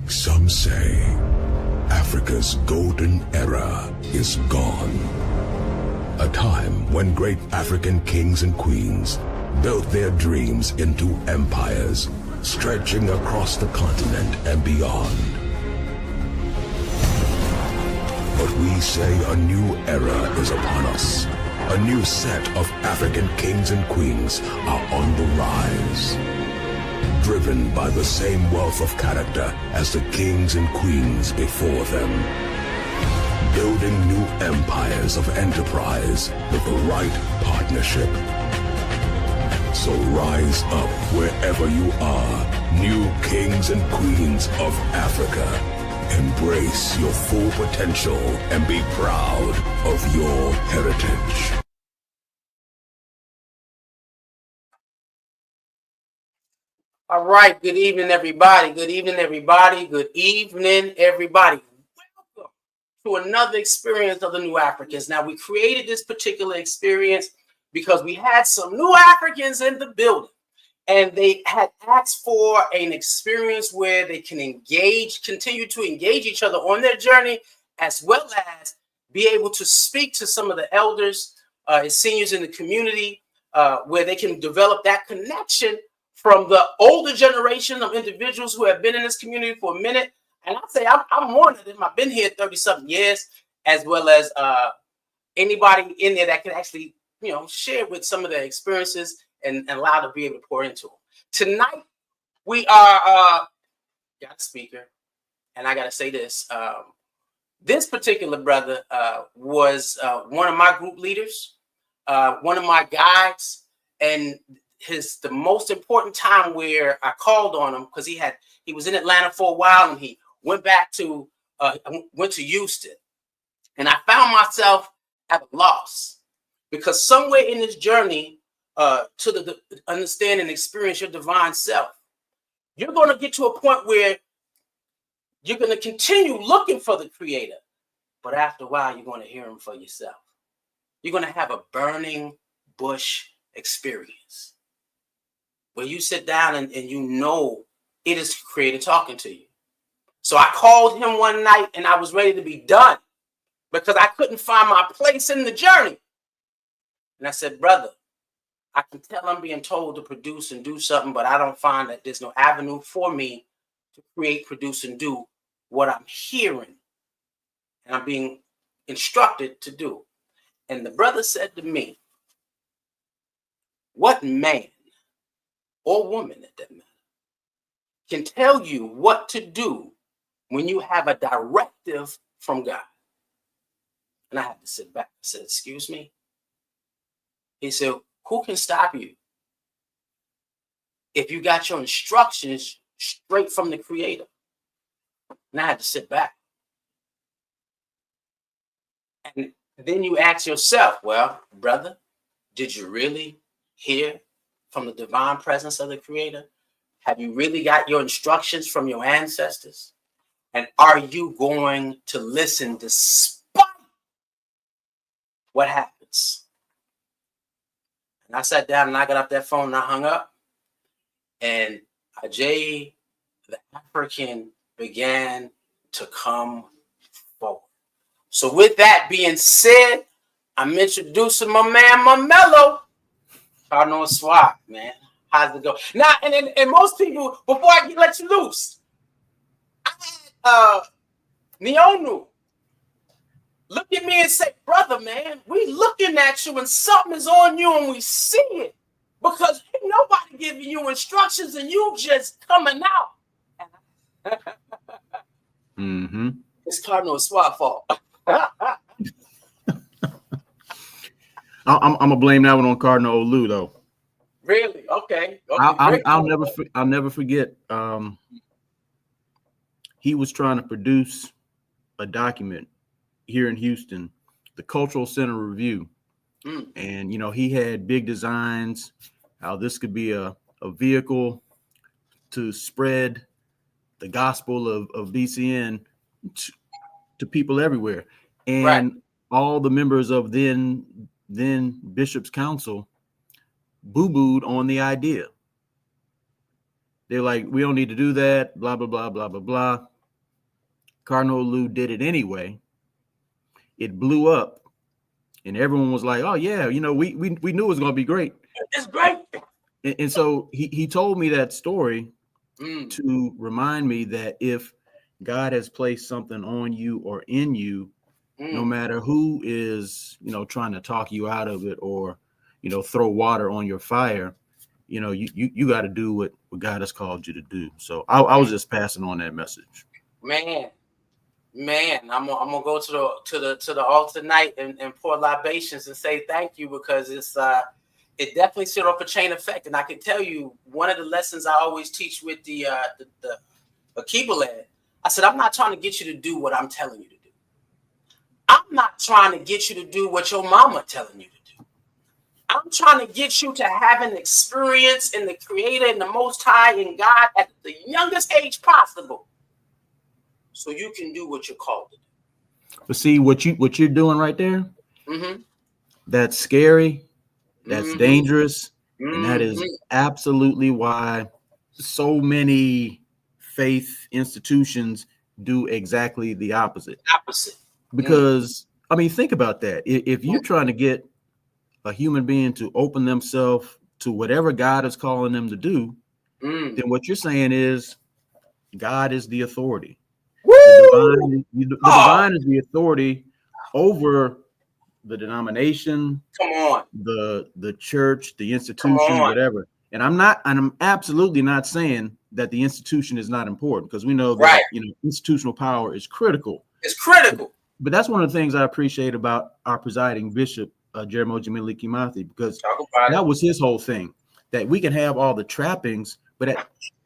Some say Africa's golden era is gone. A time when great African kings and queens built their dreams into empires, stretching across the continent and beyond. But we say a new era is upon us. A new set of African kings and queens are on the rise. Driven by the same wealth of character as the kings and queens before them. Building new empires of enterprise with the right partnership. So rise up wherever you are, new kings and queens of Africa. Embrace your full potential and be proud of your heritage. All right. Good evening, everybody. Good evening, everybody. Good evening, everybody. Welcome to another experience of the New Africans. Now, we created this particular experience because we had some new Africans in the building, and they had asked for an experience where they can continue to engage each other on their journey, as well as be able to speak to some of the elders and seniors in the community, where they can develop that connection from the older generation of individuals who have been in this community for a minute. And I say I'm one of them. I've been here 30-something years, as well as anybody in there that can actually, share with some of their experiences and allow to be able to pour into them. Tonight, we are got a speaker, and I got to say this. This particular brother was one of my group leaders, one of my guides, and the most important time where I called on him, because he was in Atlanta for a while, and he went to Houston, and I found myself at a loss, because somewhere in this journey to the understand and experience your divine self, you're going to get to a point where you're going to continue looking for the Creator, but after a while you're going to hear him for yourself. You're going to have a burning bush experience, where you sit down and it is the Creator talking to you. So I called him one night, and I was ready to be done because I couldn't find my place in the journey. And I said, brother, I can tell I'm being told to produce and do something, but I don't find that there's no avenue for me to create, produce, and do what I'm hearing and I'm being instructed to do. And the brother said to me, what man or woman, at that matter, can tell you what to do when you have a directive from God? And I had to sit back. I said, excuse me? He said, who can stop you if you got your instructions straight from the Creator? And I had to sit back. And then you ask yourself, well, brother, did you really hear from the divine presence of the Creator? Have you really got your instructions from your ancestors? And are you going to listen despite what happens? And I sat down and I got off that phone and I hung up. And Ajay, the African, began to come forward. So with that being said, I'm introducing my man, Mamelo. I know it's swag, man. How's it go? Now, and most people, before I let you loose, I had Neonu look at me and say, brother, man, we looking at you and something is on you and we see it. Because you giving you instructions and you just coming out. Mm-hmm. It's Cardinal Swat fault. I'm gonna blame that one on Cardinal Olu though. Really? Okay. I'll never forget. He was trying to produce a document here in Houston, the Cultural Center Review, and he had big designs how this could be a vehicle to spread the gospel of BCN to people everywhere, and all the members of then Bishop's Council boo-booed on the idea. They're like, we don't need to do that, blah, blah, blah, blah, blah, blah. Cardinal Olu did it anyway. It blew up, and everyone was like, oh, yeah, we knew it was going to be great. It's great. And so he told me that story to remind me that if God has placed something on you or in you, no matter who is, trying to talk you out of it or, throw water on your fire, you got to do what God has called you to do. So I was just passing on that message. Man, I'm gonna go to the altar tonight and pour libations and say thank you, because it definitely set off a chain effect. And I can tell you, one of the lessons I always teach with the Akiba lad, I said, I'm not trying to get you to do what I'm telling you to do. I'm not trying to get you to do what your mama telling you to do. I'm trying to get you to have an experience in the Creator and the Most High and God at the youngest age possible, so you can do what you're called to do. But see what you're doing right there. That's scary. That's dangerous, and that is absolutely why so many faith institutions do exactly the opposite. Because I mean, think about that. If you're trying to get a human being to open themselves to whatever God is calling them to do, then what you're saying is God is the authority. The divine is the authority over the denomination, the church, the institution, whatever. And I'm absolutely not saying that the institution is not important, because we know that institutional power is critical. It's critical. But that's one of the things I appreciate about our presiding bishop, Jeramogi Maliki Mathi, because that was his whole thing, that we can have all the trappings, but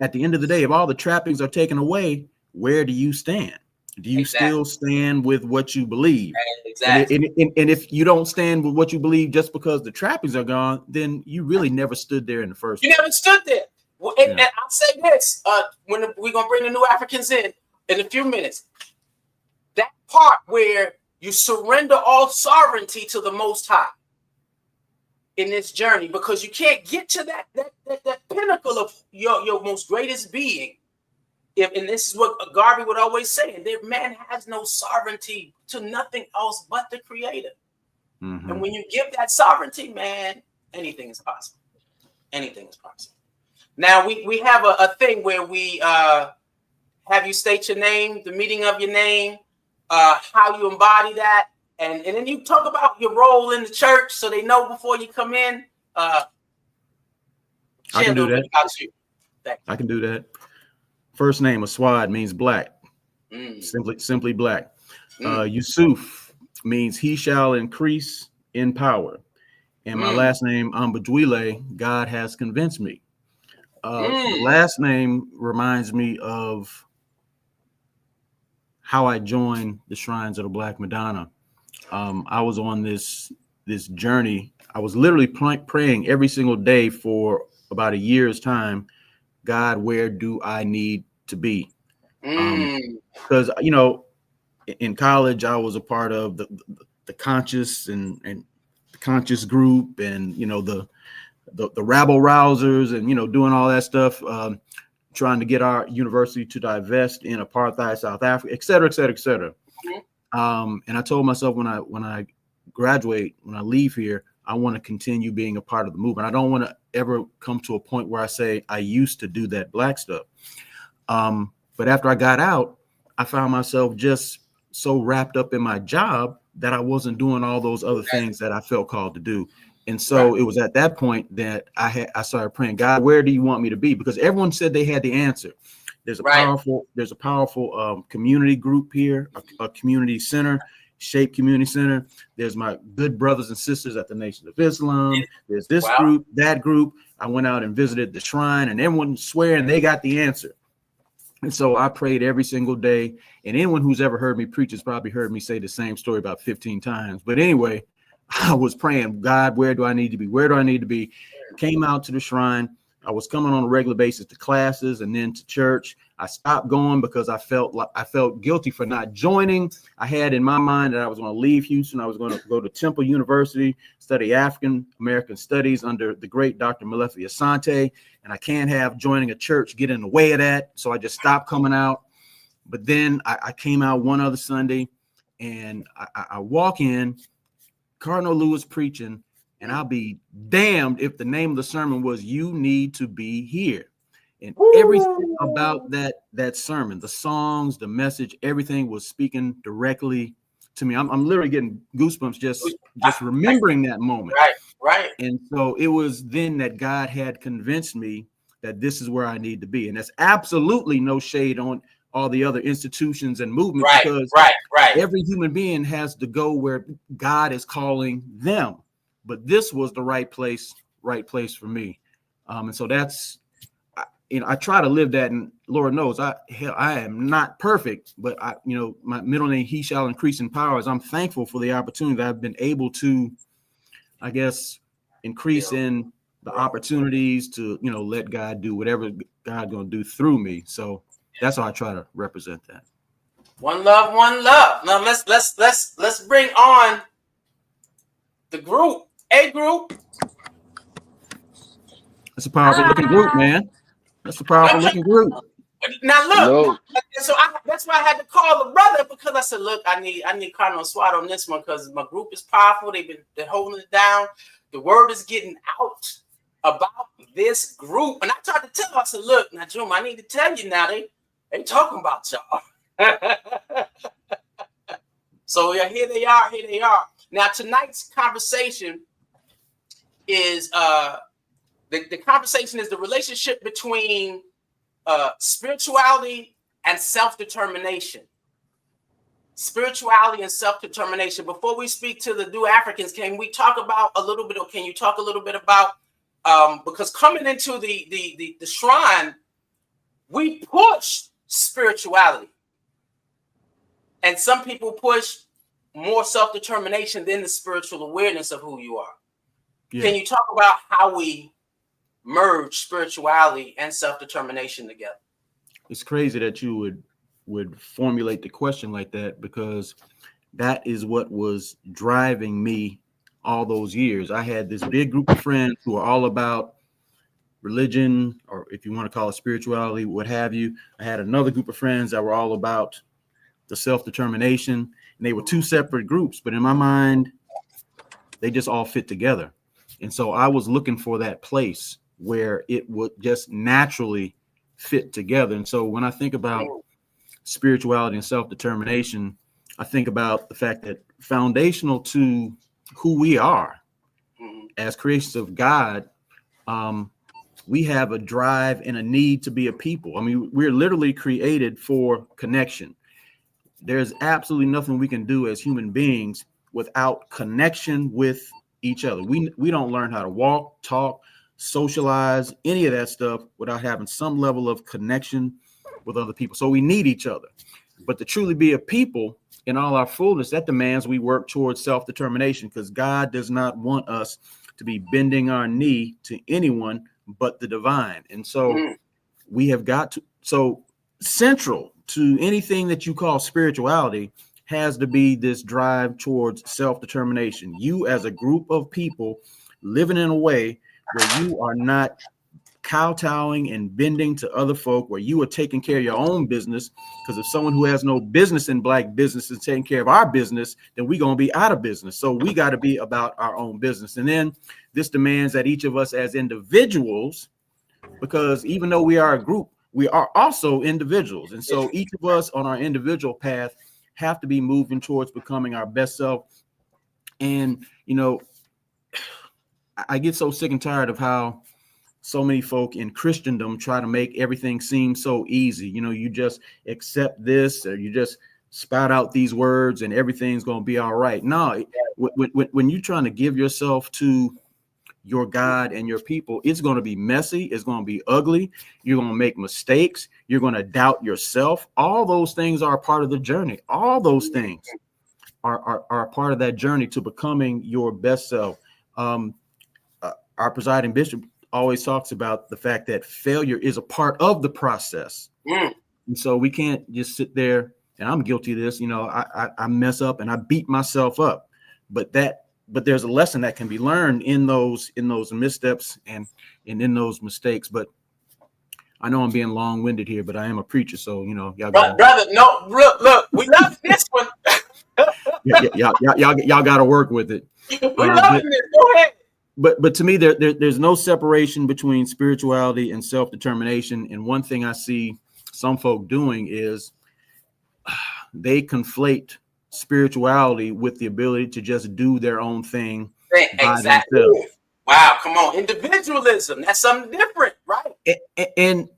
at the end of the day, if all the trappings are taken away, where do you stand? Do you still stand with what you believe? Exactly. And if you don't stand with what you believe just because the trappings are gone, then you really never stood there in the first place. You never stood there. Well, and I'll say this, when we're going to bring the New Africans in a few minutes, that part where you surrender all sovereignty to the Most High in this journey, because you can't get to that pinnacle of your most greatest being. And this is what Garvey would always say, that man has no sovereignty to nothing else but the Creator. And when you give that sovereignty, man, anything is possible. Anything is possible. Now, we have a thing where we have you state your name, the meaning of your name, how you embody that, and then you talk about your role in the church so they know before you come in. I can do that. I can do that. First name, Aswad, means black. Simply black. Yusuf means he shall increase in power. And my last name, Ambadwile, God has convinced me. The last name reminds me of how I joined the Shrines of the Black Madonna. I was on this journey. I was literally praying every single day for about a year's time. God, where do I need to be? Because in college I was a part of the conscious and the conscious group, and the rabble rousers, and doing all that stuff, trying to get our university to divest in apartheid South Africa, et cetera, et cetera, et cetera. And I told myself when I graduate, when I leave here, I want to continue being a part of the movement. I don't want to ever come to a point where I say I used to do that black stuff. But after I got out, I found myself just so wrapped up in my job that I wasn't doing all those other things that I felt called to do. And so it was at that point that I started praying, God, where do you want me to be? Because everyone said they had the answer. There's a powerful community group here, a community center, Shape Community Center. There's my good brothers and sisters at the Nation of Islam. There's this group, that group. I went out and visited the shrine, and everyone swearing they got the answer. And so I prayed every single day. And anyone who's ever heard me preach has probably heard me say the same story about 15 times. But anyway, I was praying, God, where do I need to be? Where do I need to be? Came out to the shrine. I was coming on a regular basis to classes and then to church. I stopped going because I felt guilty for not joining. I had in my mind that I was going to leave Houston. I was going to go to Temple University, study African American studies under the great Dr. Molefi Asante. And I can't have joining a church get in the way of that. So I just stopped coming out. But then I came out one other Sunday, and I walk in, Cardinal Lewis preaching, and I'll be damned if the name of the sermon was "You Need to Be Here." And everything about that sermon, the songs, the message, everything was speaking directly to me. I'm literally getting goosebumps just remembering that moment. Right. And so it was then that God had convinced me that this is where I need to be. And there's absolutely no shade on all the other institutions and movements, because every human being has to go where God is calling them. But this was the right place for me. And so that's, I try to live that, and Lord knows I am not perfect, but my middle name, He shall increase in power, as I'm thankful for the opportunity that I've been able to, I guess, increase in the opportunities to, let God do whatever God gonna do through me. So that's how I try to represent that. One love, one love. Now let's bring on the group. A group. That's a powerful looking group, man. That's a powerful looking group. Now look, so that's why I had to call the brother, because I said, look, I need Cardinal Swat on this one, because my group is powerful. They're holding it down. The word is getting out about this group. And I tried to tell her, I said, look, now Jim, I need to tell you now, they talking about y'all. So yeah, here they are. Now tonight's conversation is the conversation is the relationship between spirituality and self-determination. Spirituality and self-determination. Before we speak to the new Africans, can you talk a little bit about because coming into the shrine, we push spirituality, and some people push more self-determination than the spiritual awareness of who you are. Yeah. Can you talk about how we merge spirituality and self-determination together? It's crazy that you would formulate the question like that, because that is what was driving me all those years. I had this big group of friends who are all about religion, or if you want to call it spirituality, what have you. I had another group of friends that were all about the self-determination, and they were two separate groups, but in my mind, they just all fit together. And so I was looking for that place where it would just naturally fit together. And so when I think about spirituality and self-determination, I think about the fact that foundational to who we are as creations of God, we have a drive and a need to be a people. I mean, we're literally created for connection. There's absolutely nothing we can do as human beings without connection with each other. We don't learn how to walk, talk, socialize, any of that stuff without having some level of connection with other people. So we need each other. But to truly be a people in all our fullness, that demands we work towards self-determination, because God does not want us to be bending our knee to anyone but the divine. And so we have got to, so central to anything that you call spirituality has to be this drive towards self-determination. You as a group of people living in a way where you are not kowtowing and bending to other folk, where you are taking care of your own business. Because if someone who has no business in Black business is taking care of our business, then we're going to be out of business. So we got to be about our own business. And then this demands that each of us as individuals, because even though we are a group, we are also individuals. And so each of us on our individual path have to be moving towards becoming our best self. And, I get so sick and tired of how so many folk in Christendom try to make everything seem so easy. You know, you just accept this, or you just spout out these words and everything's going to be all right. No, when you're trying to give yourself to your God and your people, it's going to be messy. It's going to be ugly. You're going to make mistakes. You're going to doubt yourself. All those things are a part of the journey. All those things are a part of that journey to becoming your best self. Our presiding bishop always talks about the fact that failure is a part of the process. And so we can't just sit there, and I'm guilty of this. You know, I mess up and I beat myself up, but there's a lesson that can be learned in those missteps and in those mistakes. But I know I'm being long-winded here, but I am a preacher, so you know, y'all brother, no, look, we love this one. y'all got to work with it. We love this. Go ahead. But to me, there's no separation between spirituality and self-determination. And one thing I see some folk doing is they conflate spirituality with the ability to just do their own thing. Exactly. Wow, come on. Individualism. That's something different, right? And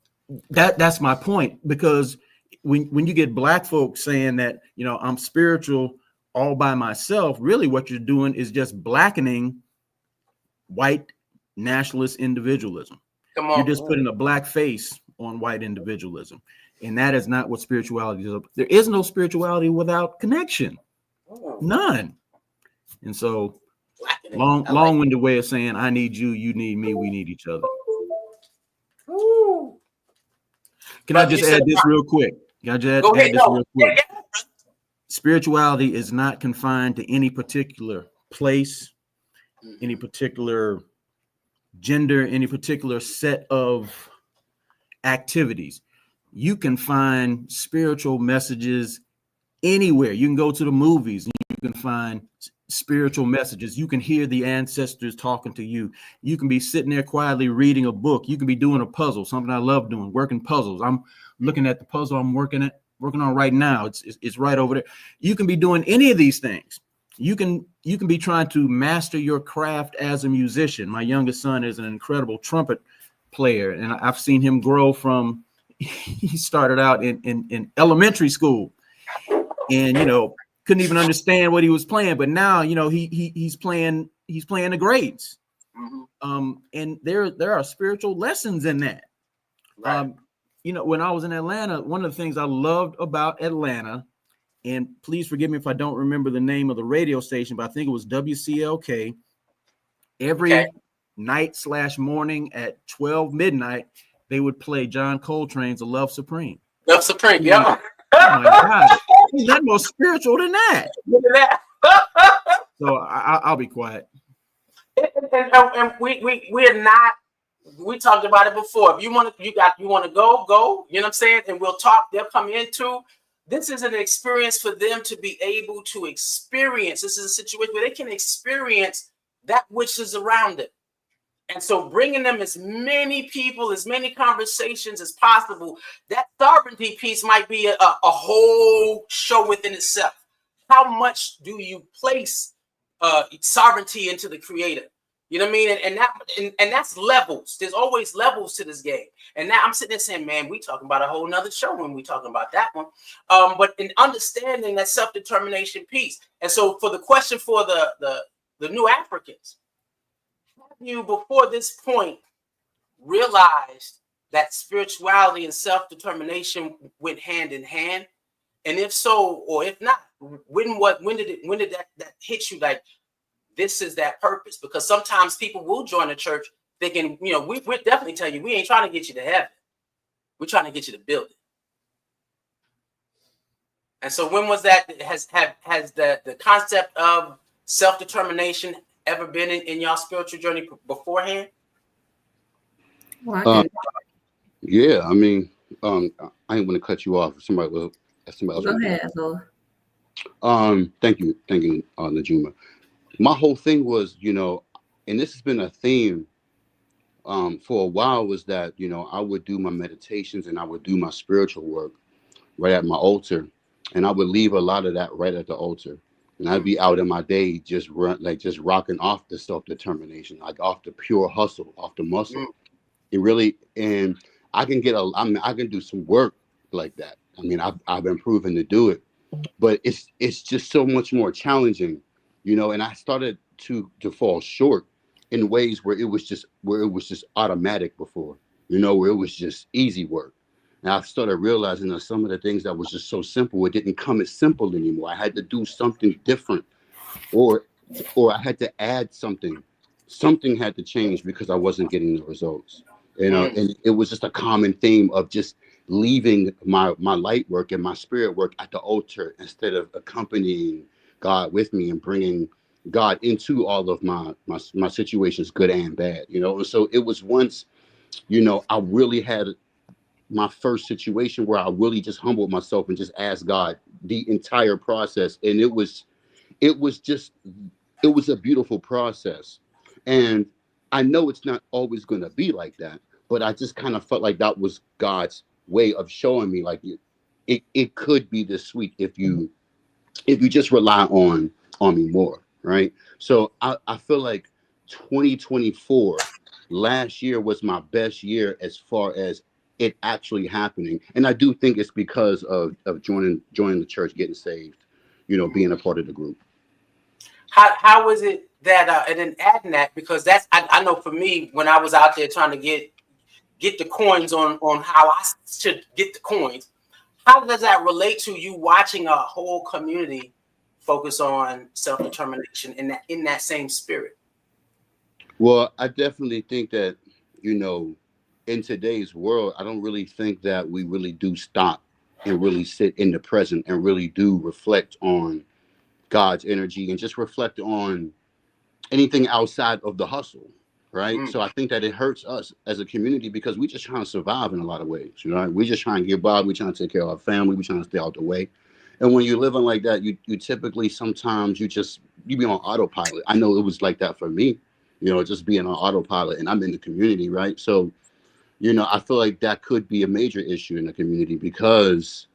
that's my point, because when you get black folks saying that, you know, I'm spiritual all by myself, really what you're doing is just blackening white nationalist individualism. Come on. You're just putting a black face on white individualism. And that is not what spirituality is. There is no spirituality without connection. None. And so long-winded way of saying, I need you, you need me, we need each other. Can I just add this real quick? Can I just add this real quick? Spirituality is not confined to any particular place, any particular gender, any particular set of activities. You can find spiritual messages anywhere. You can go to the movies and you can find spiritual messages. You can hear the ancestors talking to you. You can be sitting there quietly reading a book. You can be doing a puzzle, something I love doing, working puzzles. I'm looking at the puzzle I'm working on right now. It's right over there. You can be doing any of these things. You can be trying to master your craft as a musician. My youngest son is an incredible trumpet player, and I've seen him grow from, he started out in elementary school and, you know, couldn't even understand what he was playing, but now, you know, he's playing the grades. And there are spiritual lessons in that. Right. You know, when I was in Atlanta, one of the things I loved about Atlanta, and please forgive me if I don't remember the name of the radio station, but I think it was WCLK. Every night/morning at 12 midnight, they would play John Coltrane's "The Love Supreme." Love Supreme, yeah. Oh my God, is that more spiritual than that? Look at that. So I'll be quiet. And we're not. We talked about it before. If you want to go. You know what I'm saying? And we'll talk. They'll come into. This is an experience for them to be able to experience. This is a situation where they can experience that which is around them. And so bringing them as many people, as many conversations as possible, that sovereignty piece might be a whole show within itself. How much do you place sovereignty into the creator? You know what I mean? And that's levels. There's always levels to this game. And now I'm sitting there saying, man, we talking about a whole nother show when we talking about that one. But in understanding that self-determination piece. And so for the question for the new Africans, have you before this point realized that spirituality and self-determination went hand in hand? And if so, or if not, when did that hit you like, this is that purpose? Because sometimes people will join the church thinking, you know, we'll definitely tell you, we ain't trying to get you to heaven. We're trying to get you to build it. And so when was that, has the concept of self-determination ever been in y'all spiritual journey beforehand? Yeah, I mean, I ain't want to cut you off. Somebody else. Go ahead, Azor. Thank you, Najuma. My whole thing was, you know, and this has been a theme for a while, was that, you know, I would do my meditations and I would do my spiritual work right at my altar, and I would leave a lot of that right at the altar. And I'd be out in my day just rocking off the self-determination, like off the pure hustle, off the muscle. It really, and I can I can do some work like that. I mean, I've been proven to do it, but it's just so much more challenging, you know. And I started to fall short in ways where it was just automatic before, you know, where it was just easy work. And I started realizing that some of the things that was just so simple, it didn't come as simple anymore. I had to do something different, or I had to add something. Something had to change because I wasn't getting the results. You know, and it was just a common theme of just leaving my light work and my spirit work at the altar instead of accompanying God with me and bringing God into all of my situations, good and bad, you know. And so it was once, you know, I really had my first situation where I really just humbled myself and just asked God the entire process. And it was a beautiful process. And I know it's not always going to be like that, but I just kind of felt like that was God's way of showing me like it could be this sweet if you just rely on me more. Right. So I feel like 2024 last year was my best year as far as it actually happening. And I do think it's because of joining the church, getting saved, you know, being a part of the group. How was it that and then adding that, because that's I know for me, when I was out there trying to get the coins on how I should get the coins, how does that relate to you watching a whole community focus on self-determination in that same spirit? Well, I definitely think that, you know, in today's world, I don't really think that we really do stop and really sit in the present and really do reflect on God's energy and just reflect on anything outside of the hustle, right? So I think that it hurts us as a community because we just trying to survive in a lot of ways, you know. We just trying to get by, we trying to take care of our family, we trying to stay out the way. And when you're living like that, you typically sometimes you be on autopilot. I know it was like that for me, you know, just being on autopilot, and I'm in the community, right? So, you know, I feel like that could be a major issue in the community because,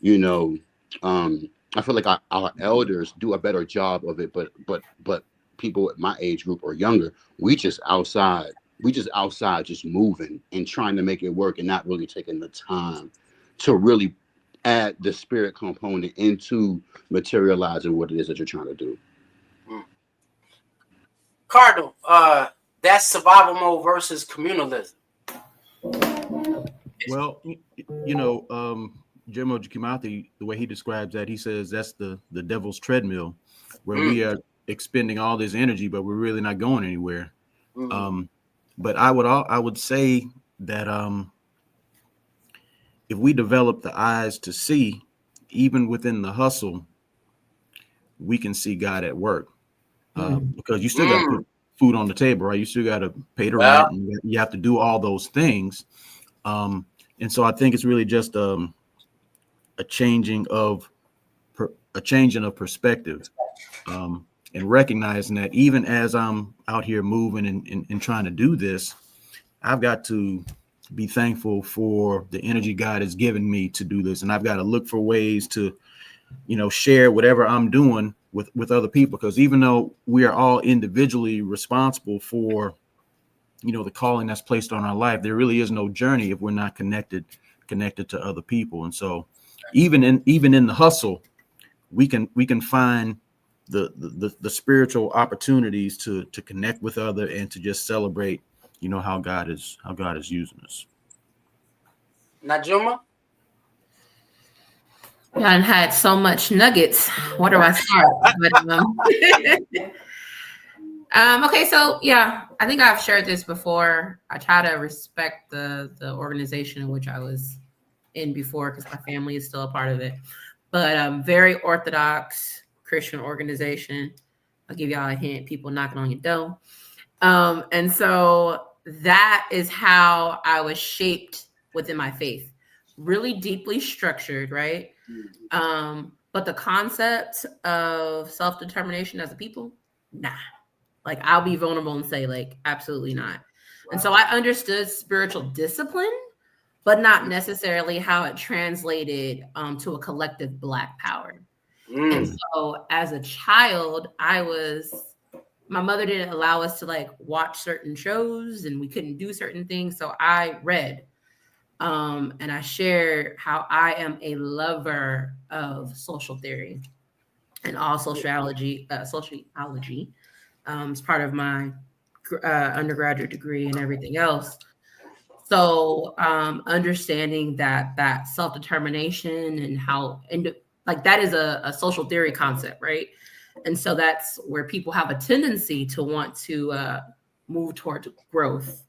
you know, I feel like our elders do a better job of it, but people at my age group or younger, we just outside just moving and trying to make it work and not really taking the time to really add the spirit component into materializing what it is that you're trying to do. Cardinal, that's survival mode versus communalism. Well, you know, Jeremiah Kimathi, the way he describes that, he says that's the devil's treadmill, where we are expending all this energy, but we're really not going anywhere. But I would say that if we develop the eyes to see, even within the hustle, we can see God at work. Because you still got to put food on the table, right? You still got to pay the rent, and you have to do all those things. And so I think it's really just a changing of perspective, and recognizing that even as I'm out here moving and trying to do this, I've got to be thankful for the energy God has given me to do this. And I've got to look for ways to, you know, share whatever I'm doing with other people, because even though we are all individually responsible for, you know, the calling that's placed on our life, there really is no journey if we're not connected to other people. And so even in the hustle, we can find the spiritual opportunities to connect with other and to just celebrate, you know, how God is using us. Najuma? Yeah, and had so much nuggets. Where do I start? Okay, so yeah, I think I've shared this before. I try to respect the organization in which I was in before because my family is still a part of it. But very orthodox Christian organization. I'll give y'all a hint: people knocking on your door. And so that is how I was shaped within my faith. Really deeply structured, right? But the concept of self-determination as a people, nah. Like, I'll be vulnerable and say, like, absolutely not. And so I understood spiritual discipline, but not necessarily how it translated to a collective Black power. And so as a child, my mother didn't allow us to like watch certain shows and we couldn't do certain things. So I read. And I shared how I am a lover of social theory and all sociology. It's part of my undergraduate degree and everything else. So understanding that self-determination and how, like that is a social theory concept, right? And so that's where people have a tendency to want to move towards growth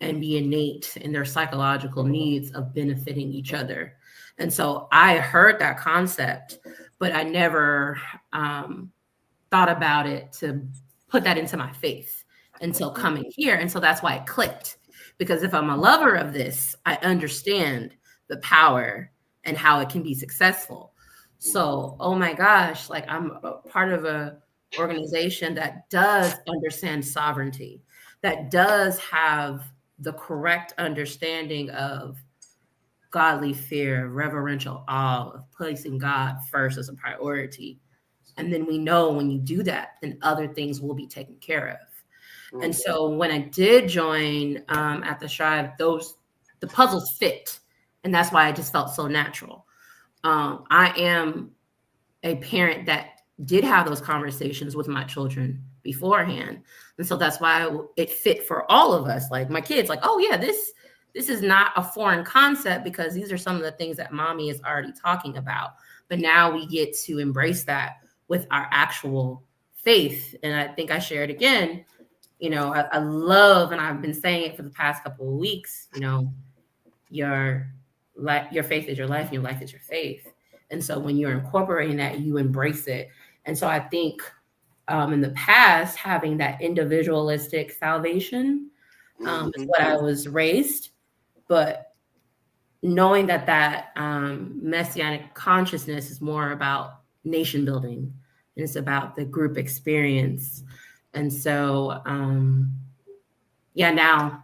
and be innate in their psychological needs of benefiting each other. And so I heard that concept, but I never thought about it to put that into my faith until coming here. And so that's why it clicked. Because if I'm a lover of this, I understand the power and how it can be successful. So, oh my gosh, like I'm a part of a organization that does understand sovereignty, that does have the correct understanding of godly fear, reverential awe, of placing God first as a priority. And then we know when you do that, then other things will be taken care of. And so when I did join at the Strive, the puzzles fit. And that's why I just felt so natural. I am a parent that did have those conversations with my children beforehand. And so that's why it fit for all of us. Like my kids, like, oh yeah, this is not a foreign concept because these are some of the things that mommy is already talking about. But now we get to embrace that with our actual faith. And I think I shared again, you know, I love, and I've been saying it for the past couple of weeks, you know, your faith is your life and your life is your faith. And so when you're incorporating that, you embrace it. And so I think in the past, having that individualistic salvation is what I was raised. But knowing that messianic consciousness is more about nation building, and it's about the group experience. And so, now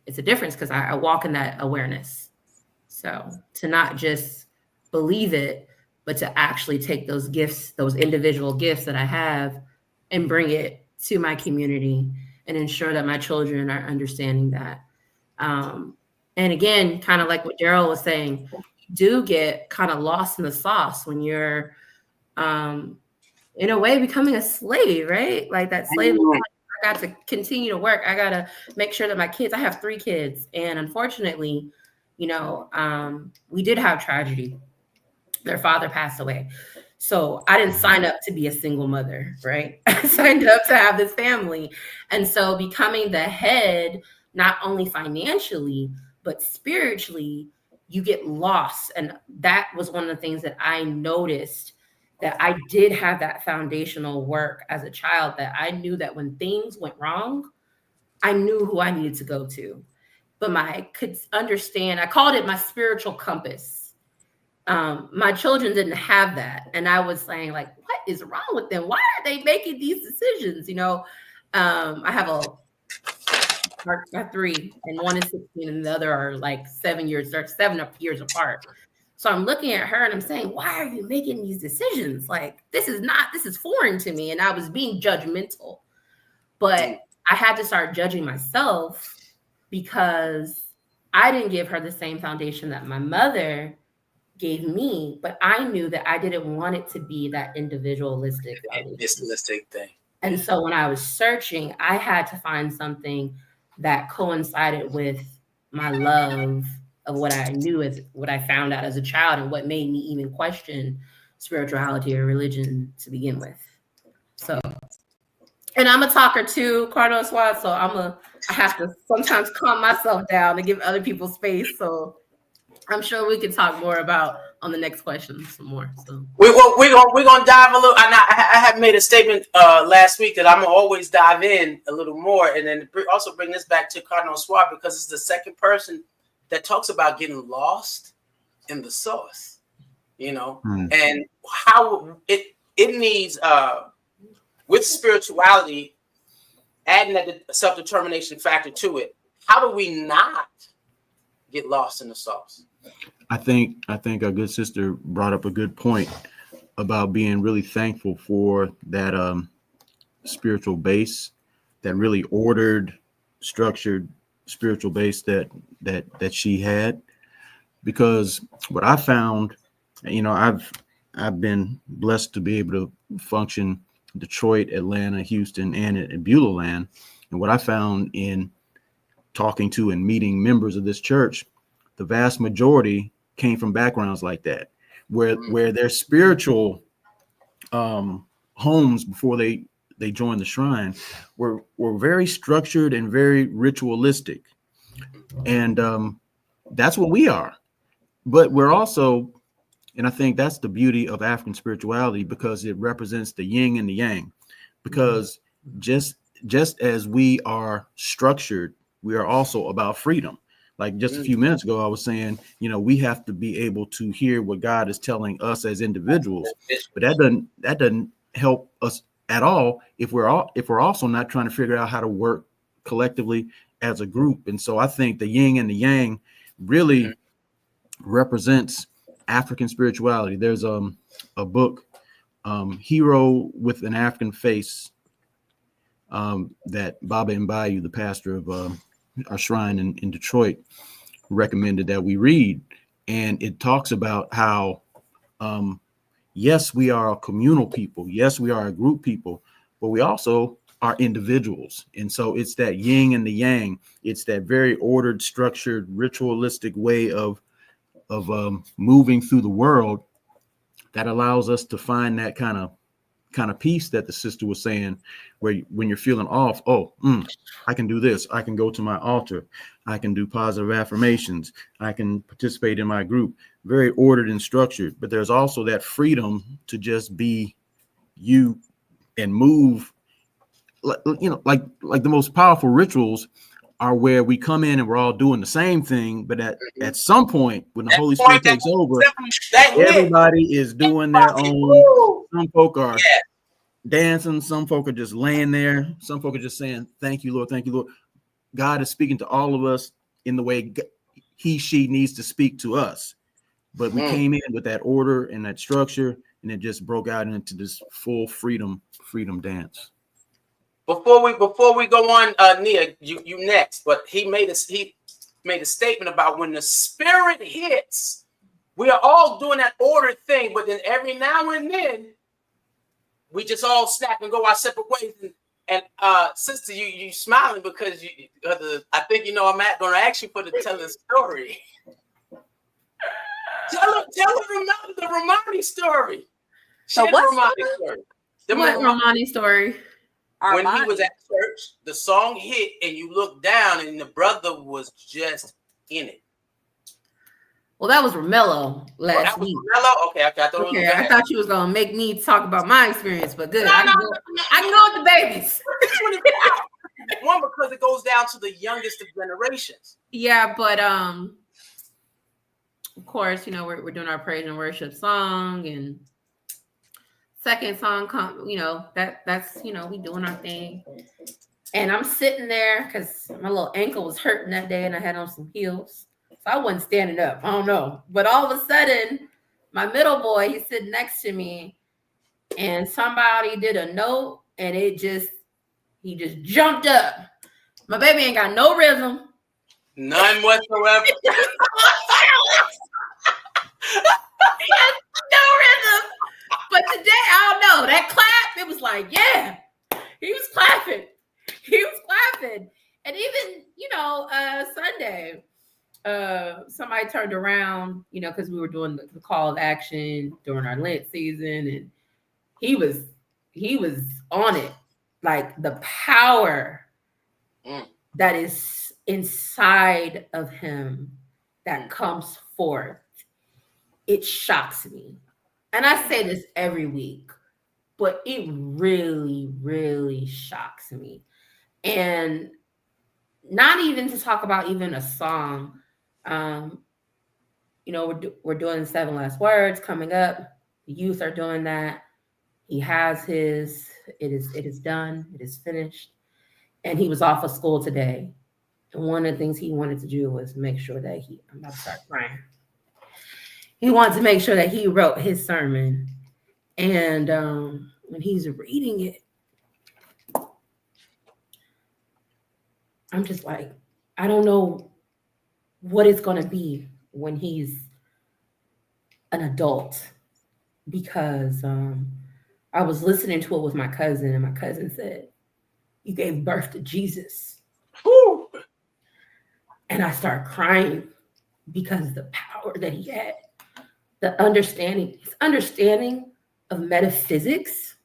it's a difference because I walk in that awareness. So to not just believe it, but to actually take those gifts, those individual gifts that I have, and bring it to my community and ensure that my children are understanding that. And again, kind of like what Daryl was saying, you do get kind of lost in the sauce when you're, in a way, becoming a slave, right? Like that slave. I got to continue to work. I got to make sure that my kids, I have 3 kids. And unfortunately, you know, we did have tragedy. Their father passed away. So I didn't sign up to be a single mother, right? I signed up to have this family. And so becoming the head, not only financially, but spiritually, you get lost. And that was one of the things that I noticed, that I did have that foundational work as a child, that I knew that when things went wrong, I knew who I needed to go to. But I could understand, I called it my spiritual compass. My children didn't have that. And I was saying, like, what is wrong with them? Why are they making these decisions? You know, I have 3, and one is 16 and the other are like 7 years apart. So I'm looking at her and I'm saying, why are you making these decisions? Like, this is foreign to me. And I was being judgmental, but I had to start judging myself because I didn't give her the same foundation that my mother gave me, but I knew that I didn't want it to be that individualistic thing. And so when I was searching, I had to find something that coincided with my love of what I knew, as what I found out as a child, and what made me even question spirituality or religion to begin with. So, and I'm a talker too, Cardinal Swad, so I have to sometimes calm myself down to give other people space. So I'm sure we can talk more about on the next question some more. So we're gonna dive a little. And I have made a statement last week that I'm gonna always dive in a little more, and then also bring this back to Cardinal Swab, because it's the second person that talks about getting lost in the source, you know, and how it needs with spirituality, adding that self-determination factor to it. How do we not get lost in the sauce? I think a good sister brought up a good point. about being really thankful for that spiritual base, that really ordered, structured spiritual base that she had. Because what I found, I've been blessed to be able to function Detroit, Atlanta, Houston, and at Beulah Land. And what I found in talking to and meeting members of this church, the vast majority came from backgrounds like that, where their spiritual homes before they joined the shrine were very structured and very ritualistic. And that's what we are. But we're also, and I think that's the beauty of African spirituality, because it represents the yin and the yang. Because just as we are structured, we are also about freedom. Like just a few minutes ago, I was saying, we have to be able to hear what God is telling us as individuals. But that doesn't help us at all if we're also not trying to figure out how to work collectively as a group. And so I think the yin and the yang really represents African spirituality. There's a book, Hero with an African Face, that Baba Mbayu, the pastor of our shrine in Detroit, recommended that we read. And it talks about how, yes, we are a communal people. Yes, we are a group people, but we also are individuals. And so it's that yin and the yang. It's that very ordered, structured, ritualistic way of moving through the world that allows us to find that kind of peace that the sister was saying, where when you're feeling off, I can do this. I can go to my altar. I can do positive affirmations. I can participate in my group. Very ordered and structured. But there's also that freedom to just be you and move. Like the most powerful rituals are where we come in and we're all doing the same thing, but at some point when the Holy Spirit takes over, everybody is doing their own. Some folk are dancing, some folk are just laying there, some folk are just saying, "Thank you, Lord, thank you, Lord." God is speaking to all of us in the way she needs to speak to us. But we came in with that order and that structure, and it just broke out into this full freedom dance. Before we go on, Nia, you next. But he made a statement about when the Spirit hits, we are all doing that ordered thing, but then every now and then we just all snap and go our separate ways. And sister, you smiling because I think I'm going to ask you for to tell a story. tell the Romani story. So what Romani story? What Romani story? When he was at church, the song hit, and you looked down, and the brother was just in it. Well, that was Romello last week. Romello? Okay. I thought you was gonna make me talk about my experience, but good. I can go with the babies. One, because it goes down to the youngest of generations. Yeah, but of course, we're doing our praise and worship song, and second song, that's we doing our thing. And I'm sitting there because my little ankle was hurting that day and I had on some heels. So I wasn't standing up. I don't know. But all of a sudden, my middle boy, he's sitting next to me and somebody did a note and he just jumped up. My baby ain't got no rhythm. None whatsoever. He has no rhythm. But today, I don't know, that clap, it was like, yeah, he was clapping. And even, Sunday, somebody turned around, because we were doing the call of action during our Lent season, and he was on it. Like the power that is inside of him that comes forth, it shocks me. And I say this every week, but it really, really shocks me. And not even to talk about even a song. We're doing 7 Last Words coming up. The youth are doing that. He has his. It is done. It is finished. And he was off of school today. And one of the things he wanted to do was make sure that I'm about to start crying. He wanted to make sure that he wrote his sermon. And when he's reading it, I'm just like, I don't know what it's going to be when he's an adult, because I was listening to it with my cousin, and my cousin said, "You gave birth to Jesus." Whew. And I started crying because of the power that he had, the understanding, his understanding of metaphysics.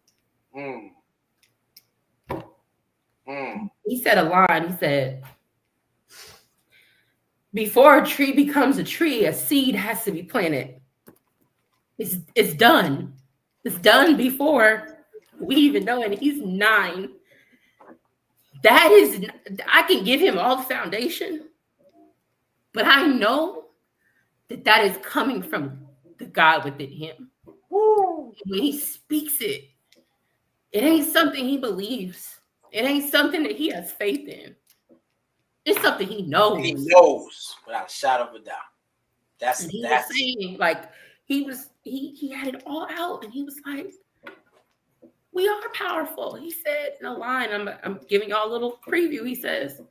Mm. Mm. He said a line, he said, before a tree becomes a tree, a seed has to be planted. It's done. It's done before we even know it. And he's 9. That is, I can give him all the foundation, but I know that is coming from the God within him. Woo. When he speaks it, it ain't something he believes. It ain't something that he has faith in. It's something he knows. He knows without a shadow of a doubt. That's And he was saying, like, he had it all out, and he was like, we are powerful. He said in a line, I'm giving y'all a little preview. He says,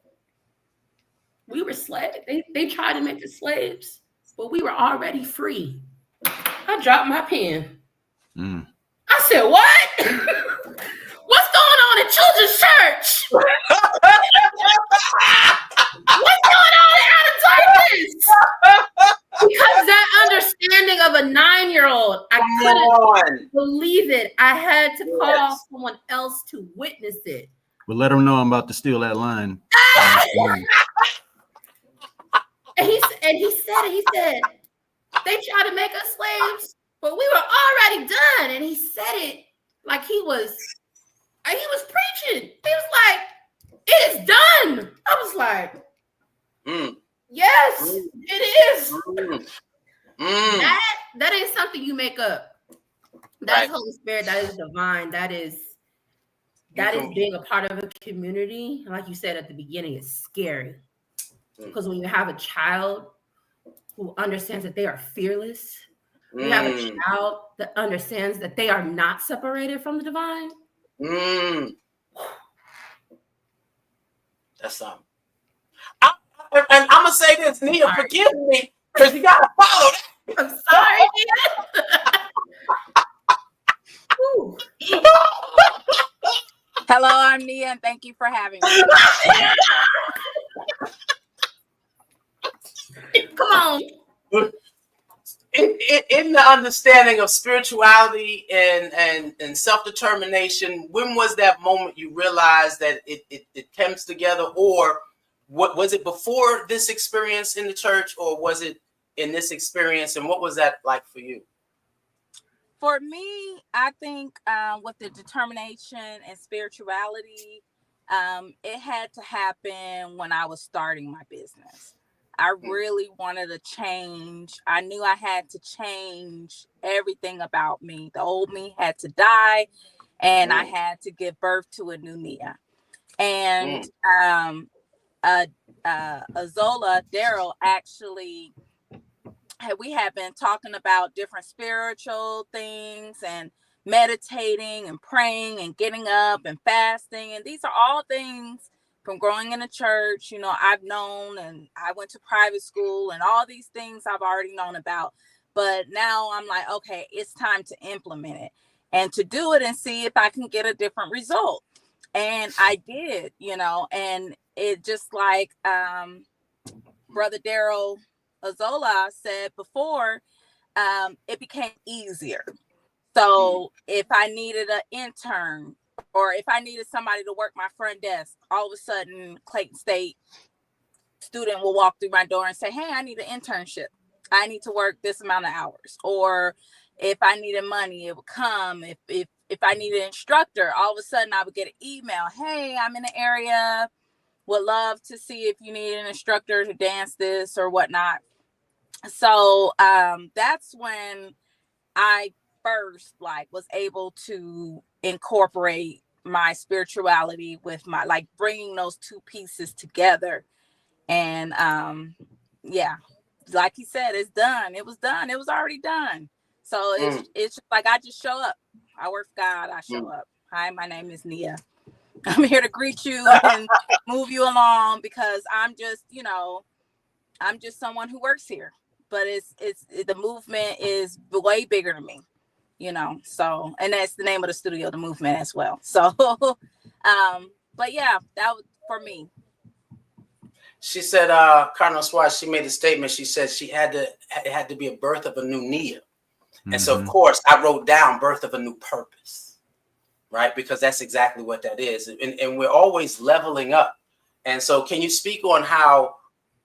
we were slaves. They tried to make us slaves, but we were already free. I dropped my pen. Mm. I said, what? What's going on in children's church? What's going on out of darkness? Because that understanding of a 9-year-old, I couldn't believe it. I had to call someone else to witness it. But let them know I'm about to steal that line. And he said, they tried to make us slaves, but we were already done. And he said it like he was preaching. He was like, it is done. I was like, yes, it is. That ain't something you make up. That's Holy Spirit. That is divine. That is being a part of a community. Like you said at the beginning, it's scary. Because when you have a child who understands that they are fearless, you have a child that understands that they are not separated from the divine. That's something. And I'm gonna say this, Nia, forgive me, because you gotta follow that. I'm sorry, Nia. Hello, I'm Nia, and thank you for having me. Come on. In the understanding of spirituality and self-determination, when was that moment you realized that it comes together? Or what was it before this experience in the church, or was it in this experience? And what was that like for you? For me, I think with the determination and spirituality, it had to happen when I was starting my business. I really wanted to change. I knew I had to change everything about me. The old me had to die, and I had to give birth to a new Nia. And Azola, Daryl, actually, we had been talking about different spiritual things and meditating and praying and getting up and fasting. And these are all things from growing in a church, you know, I've known, and I went to private school, and all these things I've already known about. But now I'm like, okay, it's time to implement it and to do it and see if I can get a different result. And I did, you know, and it just like Brother Daryl Azola said before, it became easier. So if I needed an intern, or if I needed somebody to work my front desk, all of a sudden Clayton State student will walk through my door and say, hey, I need an internship. I need to work this amount of hours. Or if I needed money, it would come. If I needed an instructor, all of a sudden I would get an email. Hey, I'm in the area. Would love to see if you need an instructor to dance this or whatnot. So that's when I first was able to incorporate my spirituality with my bringing those two pieces together. And yeah, like he said, it's done. It was done. It was already done. So it's just like I just show up. I work for God. I show up. Hi, my name is Nia. I'm here to greet you and move you along because I'm just, I'm just someone who works here. But it's the movement is way bigger than me, So, and that's the name of the studio, the movement as well. So, but yeah, that was for me. She said, Cardinal Swatch, she made a statement. She said it had to be a birth of a new Nia. And so, of course, I wrote down birth of a new purpose, right? Because that's exactly what that is. And we're always leveling up. And so can you speak on how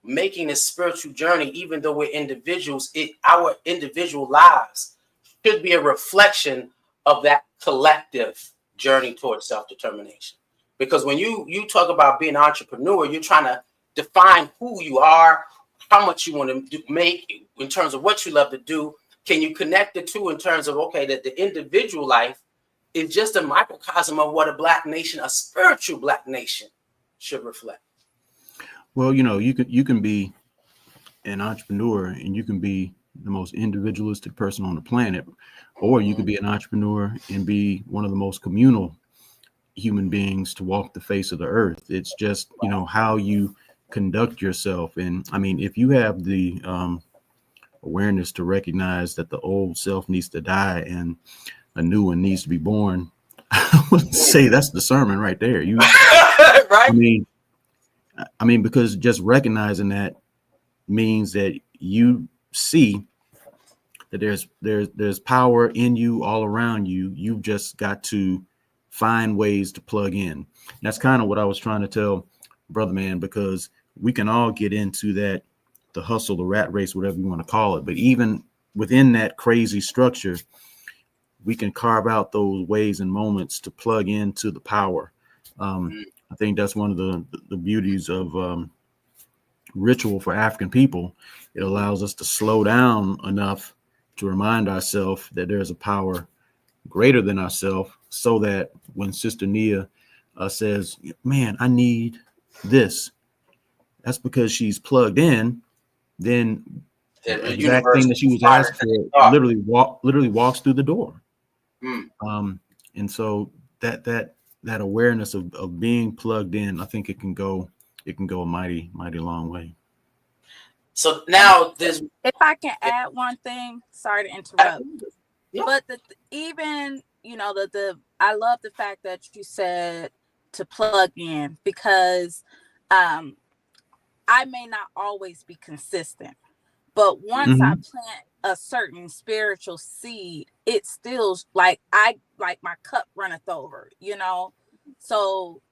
making this spiritual journey, even though we're individuals, our individual lives should be a reflection of that collective journey towards self-determination? Because when you talk about being an entrepreneur, you're trying to define who you are, how much you want to make in terms of what you love to do. Can you connect the two in terms of, okay, that the individual life is just a microcosm of what a Black nation, a spiritual Black nation, should reflect? Well, you can be an entrepreneur and you can be the most individualistic person on the planet, or you could be an entrepreneur and be one of the most communal human beings to walk the face of the earth. It's just, how you conduct yourself. And I mean, if you have the awareness to recognize that the old self needs to die and a new one needs to be born, I would say that's the sermon right there. Right? I mean, because just recognizing that means that you see that there's power in you all around you. You've just got to find ways to plug in. That's kind of what I was trying to tell Brother Man, because we can all get into that, the hustle, the rat race, whatever you want to call it. But even within that crazy structure, we can carve out those ways and moments to plug into the power. I think that's one of the beauties of ritual for African people. It allows us to slow down enough to remind ourselves that there's a power greater than ourselves, so that when Sister Nia says, man, I need this, that's because she's plugged in. Then the exact thing that she was asked for literally walks through the door. And so that awareness of being plugged in, I think it can go a mighty long way. So now there's, if I can add one thing, sorry to interrupt, but even I love the fact that you said to plug in, because I may not always be consistent, but once I plant a certain spiritual seed, it still like my cup runneth over, So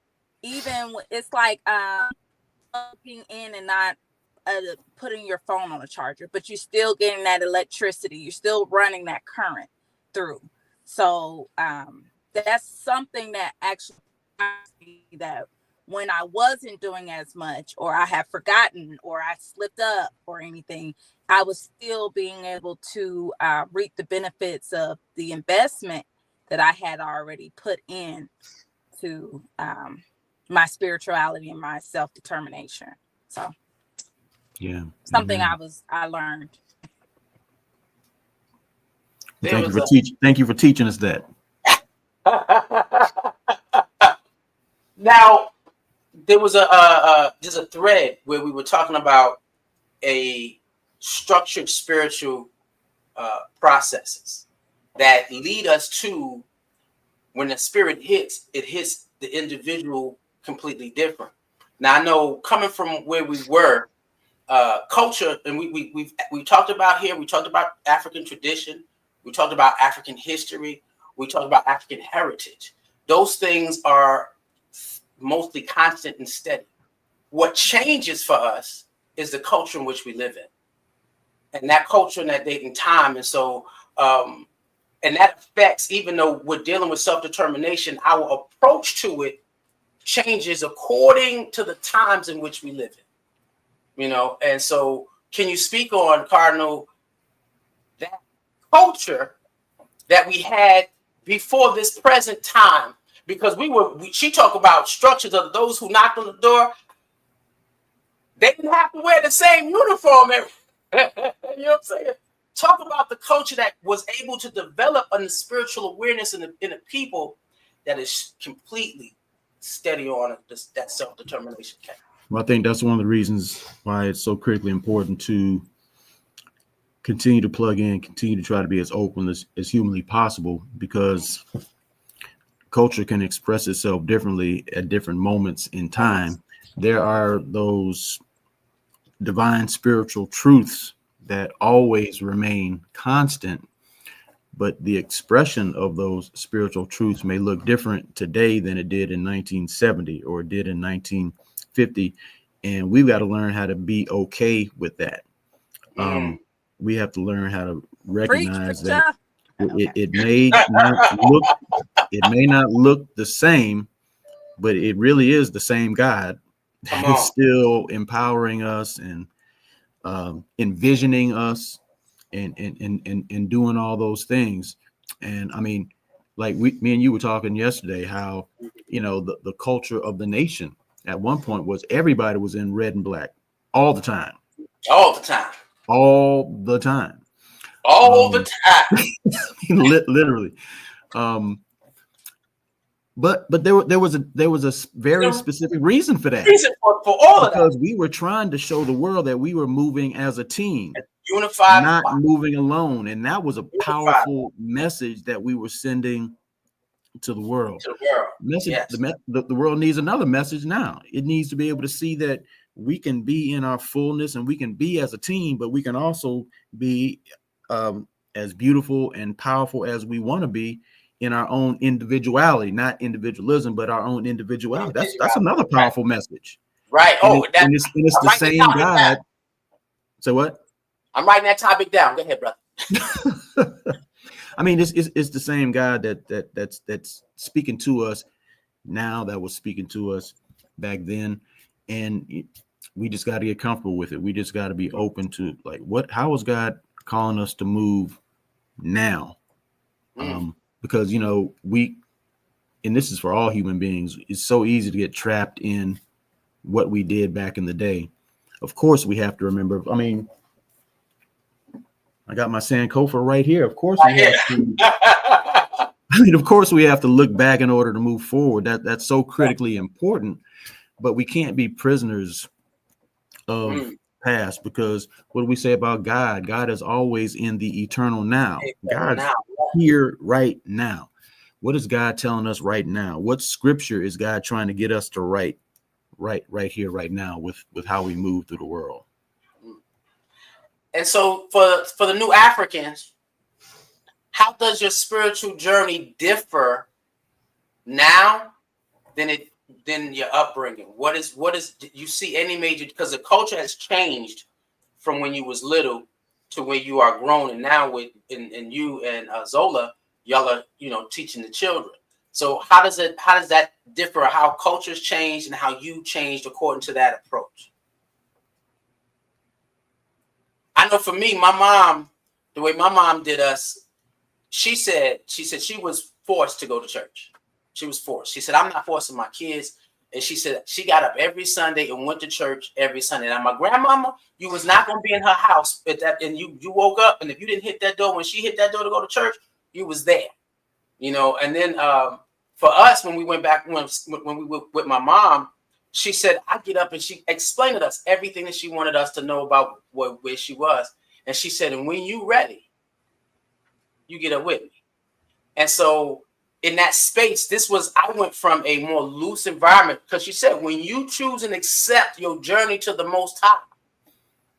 even it's like plugging in and not putting your phone on a charger, but you're still getting that electricity. You're still running that current through. So that's something that actually that when I wasn't doing as much, or I had forgotten, or I slipped up or anything, I was still being able to reap the benefits of the investment that I had already put in to my spirituality and my self-determination. So yeah, something I learned. Thank you for teaching us that. Now, there was there's a thread where we were talking about a structured spiritual processes that lead us to, when the spirit hits, it hits the individual completely different. Now, I know coming from where we were, culture, and we talked about here, we talked about African tradition, we talked about African history, we talked about African heritage. Those things are mostly constant and steady. What changes for us is the culture in which we live in, and that culture in that date and time. And so, and that affects, even though we're dealing with self-determination, our approach to it changes according to the times in which we live in. And so can you speak on, Cardinal, that culture that we had before this present time? Because she talked about structures of those who knocked on the door. They didn't have to wear the same uniform. You know what I'm saying? Talk about the culture that was able to develop a spiritual awareness in the people that is completely steady on that self-determination camp. Well, I think that's one of the reasons why it's so critically important to continue to plug in, continue to try to be as open as humanly possible, because culture can express itself differently at different moments in time. There are those divine spiritual truths that always remain constant, but the expression of those spiritual truths may look different today than it did in 1970 or it did in 1950. And we've got to learn how to be okay with that. We have to learn how to recognize that it may not look the same, but it really is the same God that is still empowering us and envisioning us and doing all those things. And I mean, like me and you were talking yesterday, how, you know, the culture of the nation at one point was everybody was in red and black all the time. All the time. All the time. All the time. Literally. But there was a very specific reason for that. Reason for all of that. Because we were trying to show the world that we were moving as a team, unified, not moving alone, and that was a powerful message that we were sending to the world. Message. Yes. The world needs another message now. It needs to be able to see that we can be in our fullness and we can be as a team, but we can also be as beautiful and powerful as we want to be in our own individuality, not individualism, but our own individuality. That's another powerful message. Right. And it's the same God. So what? I'm writing that topic down. Go ahead, brother. I mean, it's the same God that's speaking to us now that was speaking to us back then, and we just got to get comfortable with it. We just got to be open to, like, how is God calling us to move now? Because, you know, and this is for all human beings, it's so easy to get trapped in what we did back in the day. Of course, we have to remember. I mean, I got my Sankofa right here. Of course, we have to. I mean, of course, we have to look back in order to move forward. That's so critically important. But we can't be prisoners of past, because what do we say about God? God is always in the eternal now. God's here right now. What is God telling us right now? What scripture is God trying to get us to write right here, right now, with how we move through the world? And so for the new Africans, how does your spiritual journey differ now than your upbringing? What is you see any major, because the culture has changed from when you was little to where you are grown, and now with you and Zola, y'all are, you know, teaching the children. So how does that differ? How cultures changed and how you changed according to that approach? I know for me, my mom, the way my mom did us, she said she was forced to go to church. She was forced. She said, I'm not forcing my kids. And she said she got up every Sunday and went to church every Sunday. Now, my grandmama, you was not going to be in her house at that, and you woke up, and if you didn't hit that door when she hit that door to go to church, you was there, you know. And then for us, when we went back, when we were with my mom, she said, I get up, and she explained to us everything that she wanted us to know about where she was. And she said, and when you ready, you get up with me. And so in that space, I went from a more loose environment, because she said, when you choose and accept your journey to the Most High,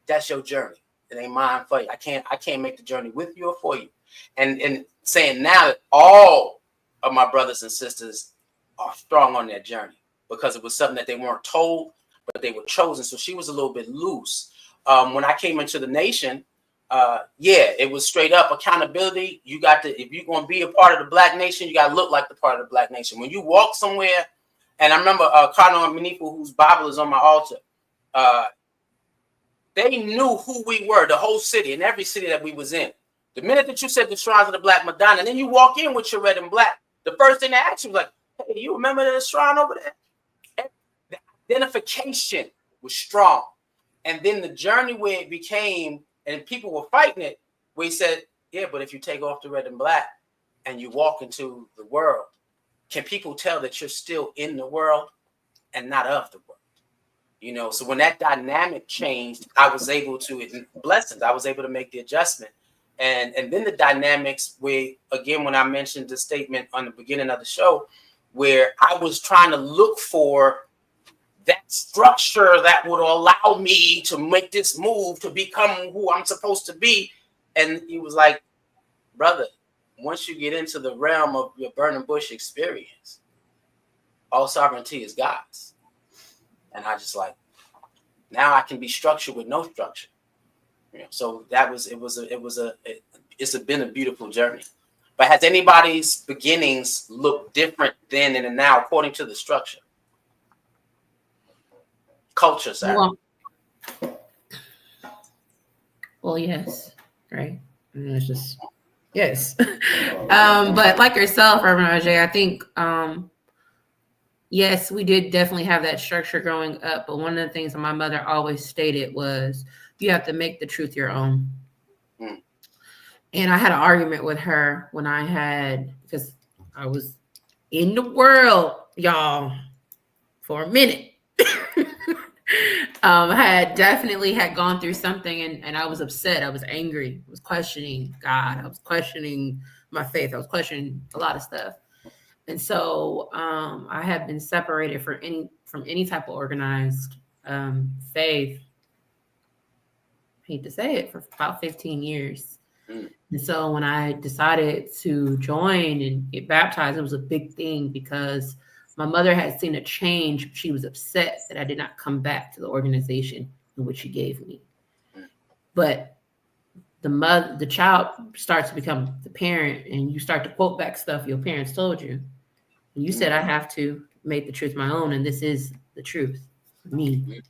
that's your journey. It ain't mine for you. I can't make the journey with you or for you. And saying now that all of my brothers and sisters are strong on their journey, because it was something that they weren't told, but they were chosen. So she was a little bit loose. When I came into the nation, it was straight up accountability. You got to, if you're going to be a part of the Black nation, you got to look like the part of the Black nation. When you walk somewhere, and I remember Cardinal Manifu, whose Bible is on my altar, they knew who we were, the whole city, and every city that we was in. The minute that you said the shrines of the Black Madonna, and then you walk in with your red and black, the first thing they asked you was like, hey, you remember the shrine over there? The identification was strong. And then the journey where it became, and people were fighting it, We said, yeah, but if you take off the red and black and you walk into the world, can people tell that you're still in the world and not of the world? You know, so when that dynamic changed, I was able to, blessings, I was able to make the adjustment. And then the dynamics where, again, when I mentioned the statement on the beginning of the show, where I was trying to look for that structure that would allow me to make this move to become who I'm supposed to be. And he was like, brother, once you get into the realm of your burning bush experience, all sovereignty is God's. And I just like, now I can be structured with no structure. You know, so it's been a beautiful journey. But has anybody's beginnings looked different then and now according to the structure? Culture, sorry. Well, yes, right. And it's just yes. But like yourself, Reverend Ajay, I think yes, we did definitely have that structure growing up. But one of the things that my mother always stated was you have to make the truth your own. Mm. And I had an argument with her when because I was in the world, y'all, for a minute. I had gone through something and I was upset. I was angry. I was questioning God. I was questioning my faith. I was questioning a lot of stuff. And so I had been separated from any type of organized faith. I hate to say it, for about 15 years. And so when I decided to join and get baptized, it was a big thing because my mother had seen a change. She was upset that I did not come back to the organization in which she gave me. But the child starts to become the parent, and you start to quote back stuff your parents told you. And you said, I have to make the truth my own, and this is the truth for me.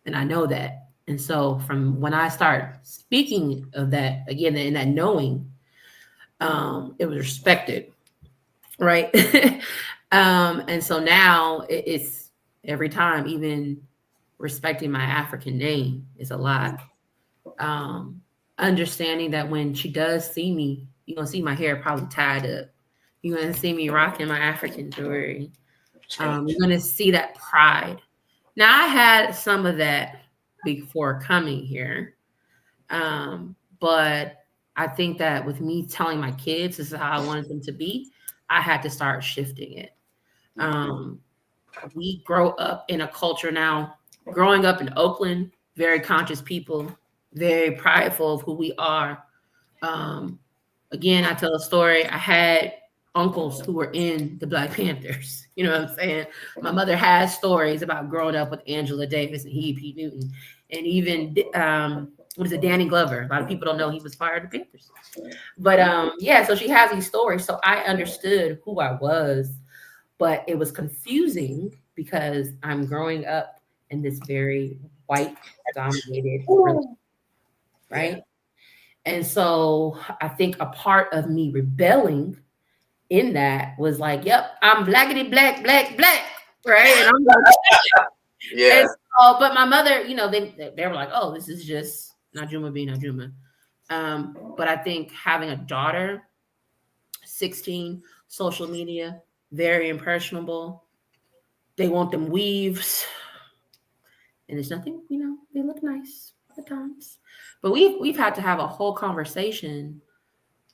And I know that. And so from when I start speaking of that, again, in that knowing, it was respected, right? And so now it's every time, even respecting my African name is a lot. Understanding that when she does see me, you're going to see my hair probably tied up. You're going to see me rocking my African jewelry. You're going to see that pride. Now, I had some of that before coming here. But I think that with me telling my kids this is how I wanted them to be, I had to start shifting it. We grow up in a culture now, growing up in Oakland, very conscious people, very prideful of who we are. Again, I tell a story. I had uncles who were in the Black Panthers. You know what I'm saying? My mother has stories about growing up with Angela Davis and Huey P. Newton, and even Danny Glover. A lot of people don't know he was part of the Panthers. But so she has these stories. So I understood who I was, but it was confusing because I'm growing up in this very white dominated religion, right? And so I think a part of me rebelling in that was like, yep, I'm blackity black, right? And I'm like, yeah. And so, but my mother, they were like, oh, this is just Najuma being Najuma. But I think having a daughter, 16, social media, very impressionable. They want them weaves. And there's nothing, they look nice at times. But we've had to have a whole conversation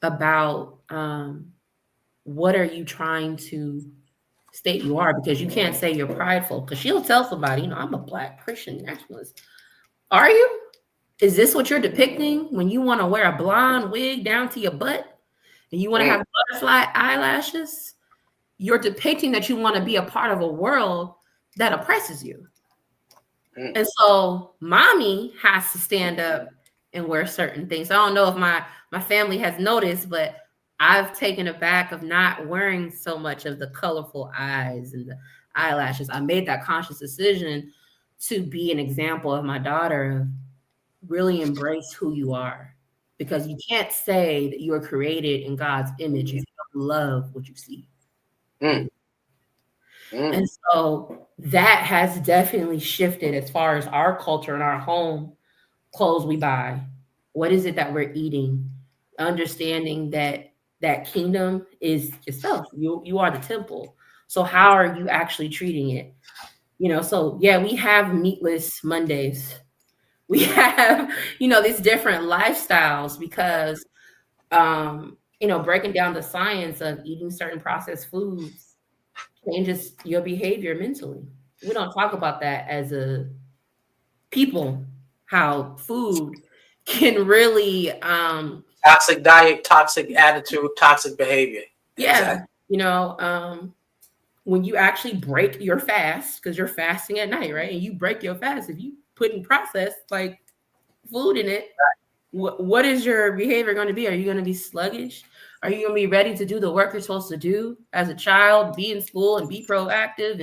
about what are you trying to state you are, because you can't say you're prideful, because she'll tell somebody, I'm a Black Christian nationalist. Are you? Is this what you're depicting when you want to wear a blonde wig down to your butt and you want to have butterfly eyelashes? You're depicting that you want to be a part of a world that oppresses you. And so mommy has to stand up and wear certain things. I don't know if my family has noticed, but I've taken it back of not wearing so much of the colorful eyes and the eyelashes. I made that conscious decision to be an example of my daughter, really embrace who you are, because you can't say that you are created in God's image if you don't love what you see. And so that has definitely shifted as far as our culture and our home, clothes we buy. What is it that we're eating? understanding that that kingdom is yourself. You are the temple. So how are you actually treating it? So yeah, we have meatless Mondays. We have, these different lifestyles because breaking down the science of eating certain processed foods changes your behavior mentally. We don't talk about that as a people, how food can really Toxic diet, toxic attitude, toxic behavior. yeah, when you actually break your fast, because you're fasting at night, right? And you break your fast, if you put in processed like food in it, what is your behavior going to be? Are you going to be sluggish? Are you going to be ready to do the work you're supposed to do as a child, be in school and be proactive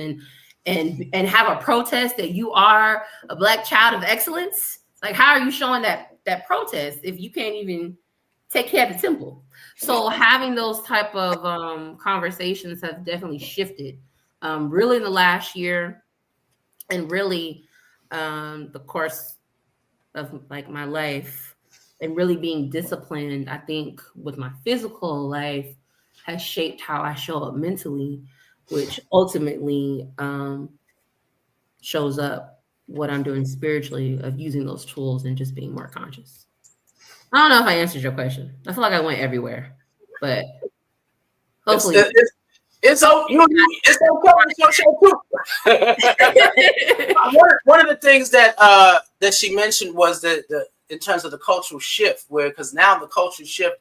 and have a protest that you are a Black child of excellence? Like, how are you showing that protest if you can't even take care of the temple? So having those type of conversations have definitely shifted really in the last year, and really the course of like my life, and really being disciplined, I think, with my physical life has shaped how I show up mentally, which ultimately shows up what I'm doing spiritually, of using those tools and just being more conscious. I don't know if I answered your question. I feel like I went everywhere, but hopefully it's okay. It's okay. One of the things that she mentioned was that in terms of the cultural shift, because now the cultural shift,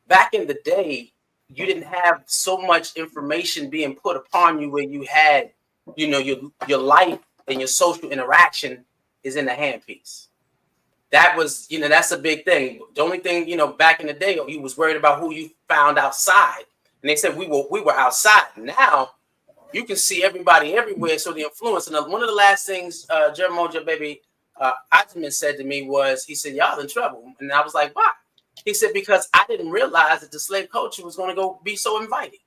back in the day, you didn't have so much information being put upon you where you had, your life and your social interaction is in the handpiece. That was, that's a big thing. The only thing, back in the day, you was worried about who you found outside. And they said we were outside. Now you can see everybody everywhere. So the influence. And one of the last things Jeramoja Baby Ajiman said to me was, he said, y'all in trouble. And I was like, why? He said, because I didn't realize that the slave culture was going to be so inviting.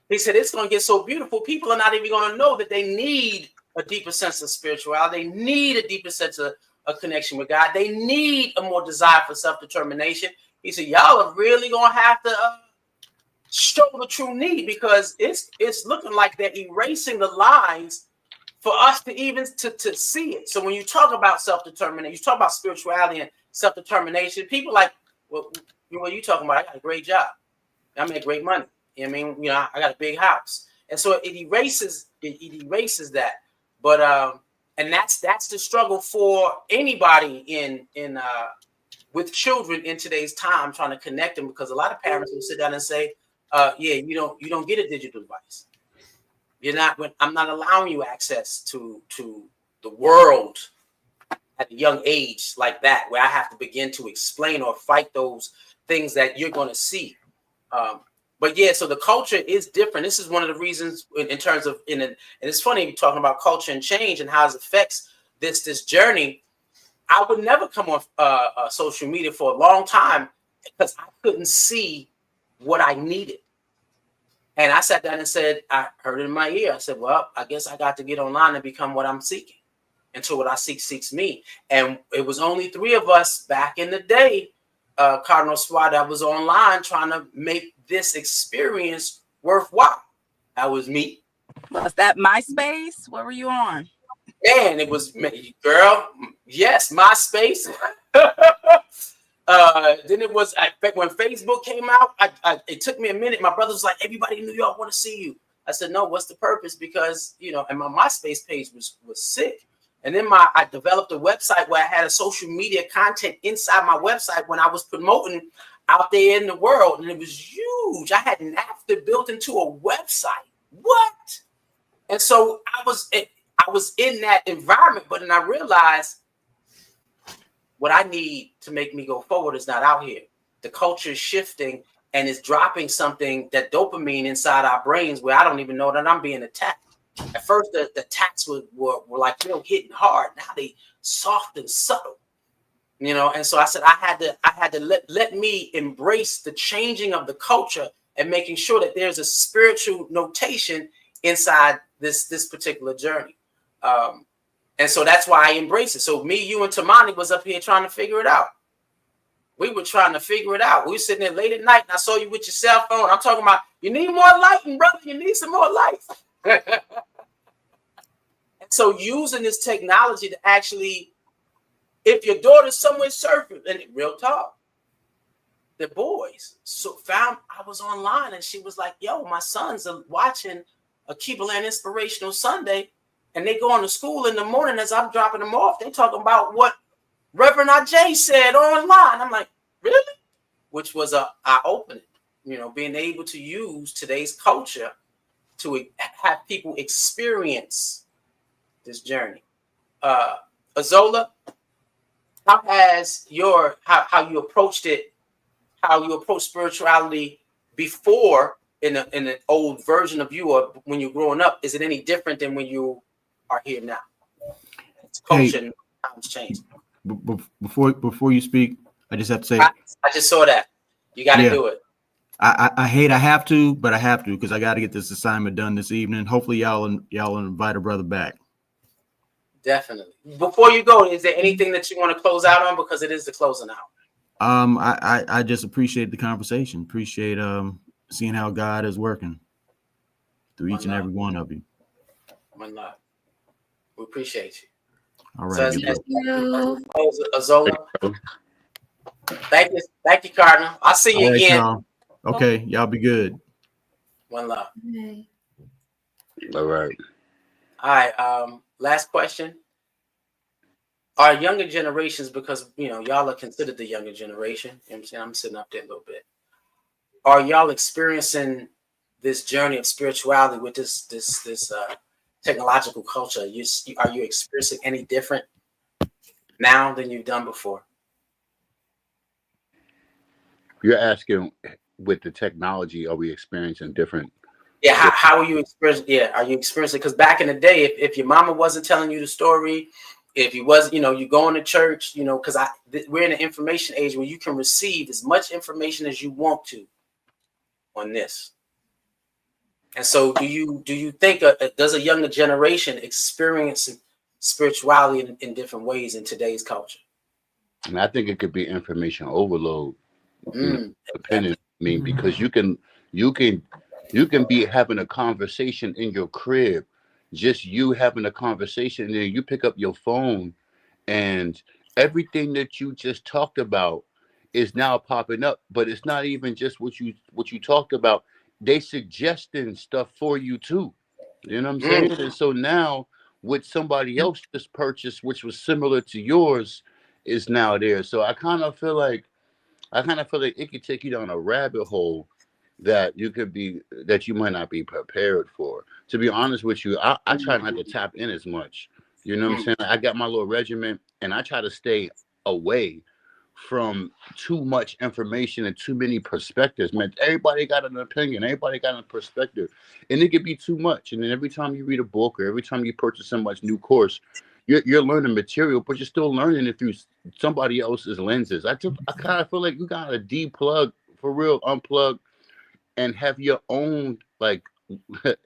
He said, it's going to get so beautiful. People are not even going to know that they need a deeper sense of spirituality. They need a deeper sense of a connection with God. They need a more desire for self-determination. He said, y'all are really going to have to show the true need, because it's looking like they're erasing the lines for us to even to see it. So when you talk about self-determination, you talk about spirituality and self-determination, people like, well, what are you talking about? I got a great job. I make great money. I mean, I got a big house. And so it erases that. But and that's the struggle for anybody in with children in today's time, trying to connect them, because a lot of parents will sit down and say, you don't get a digital device. I'm not allowing you access to the world at a young age like that, where I have to begin to explain or fight those things that you're going to see. But yeah, so the culture is different. This is one of the reasons in terms of, and it's funny talking about culture and change and how it affects this journey. I would never come on social media for a long time because I couldn't see what I needed. And I sat down and said, I heard it in my ear. I said, well, I guess I got to get online and become what I'm seeking, until what I seek seeks me. And it was only 3 of us back in the day, Cardinal Swat, that was online trying to make this experience worthwhile. That was me. Was that MySpace? What were you on? Man, it was me, girl. Yes, MySpace. Then it was when Facebook came out. It took me a minute. My brother was like, "Everybody in New York want to see you." I said, "No, what's the purpose?" Because and my MySpace page was sick. And then I developed a website where I had a social media content inside my website when I was promoting out there in the world, and it was huge. I had NAFTA built into a website. What? And so I was in that environment, but then I realized what I need to make me go forward is not out here. The culture is shifting and it's dropping something, that dopamine inside our brains, where I don't even know that I'm being attacked. At first, the attacks were like, hitting hard. Now they soft and subtle, And so I said I had to let me embrace the changing of the culture and making sure that there's a spiritual notation inside this particular journey. And so that's why I embrace it. So me, you, and Tamani was up here trying to figure it out. We were trying to figure it out. We were sitting there late at night, and I saw you with your cell phone. I'm talking about, you need more lighting, brother. You need some more lights. And so using this technology to actually, if your daughter's somewhere surfing, and real talk, the boys found I was online, and she was like, yo, my sons are watching a Keeperland Inspirational Sunday, and they going to school in the morning as I'm dropping them off. They talking about what Reverend Ajay said online. I'm like, really? Which was eye-opening, being able to use today's culture to have people experience this journey. Azola, how has how you approached it, how you approach spirituality before in an old version of you, or when you're growing up, is it any different than when you are here now? It's culture and times change. Before you speak, I just have to say, I just saw that. You got to do it. I hate I have to, but I have to because I got to get this assignment done this evening. Hopefully y'all invite a brother back. Definitely. Before you go, is there anything that you want to close out on, because it is the closing out? I just appreciate the conversation. Appreciate seeing how God is working through each and every one of you. One love. We appreciate you. All right. So Azola. Thank you, Cardinal. I'll see you again. Y'all. Okay, y'all be good. One love. Okay. All right. All right. Last question. Our younger generations, because y'all are considered the younger generation. You know what I'm saying? I'm sitting up there a little bit. Are y'all experiencing this journey of spirituality with this technological culture? Are you experiencing any different now than you've done before? You're asking, with the technology, are we experiencing different? Yeah, how are you experiencing? Yeah, are you experiencing? Because back in the day, if your mama wasn't telling you the story, if you was, you going to church, because we're in an information age where you can receive as much information as you want to on this. And so, do you think does a younger generation experience spirituality in different ways in today's culture? And I think it could be information overload. Depending, because you can be having a conversation in your crib, just you having a conversation, and then you pick up your phone, and everything that you just talked about is now popping up. But it's not even just what you talked about. They suggesting stuff for you too. You know what I'm saying? And so now, with somebody else just purchased, which was similar to yours, is now there. So I kind of feel like it could take you down a rabbit hole that you might not be prepared for. To be honest with you, I try not to tap in as much. You know what I'm saying? I got my little regiment, and I try to stay away from too much information and too many perspectives. Man, everybody got an opinion. Everybody got a perspective. And it could be too much. And then every time you read a book or every time you purchase somebody's new course, you're learning material, but you're still learning it through somebody else's lenses. I kind of feel like you got to deplug, for real, unplug, and have your own, like,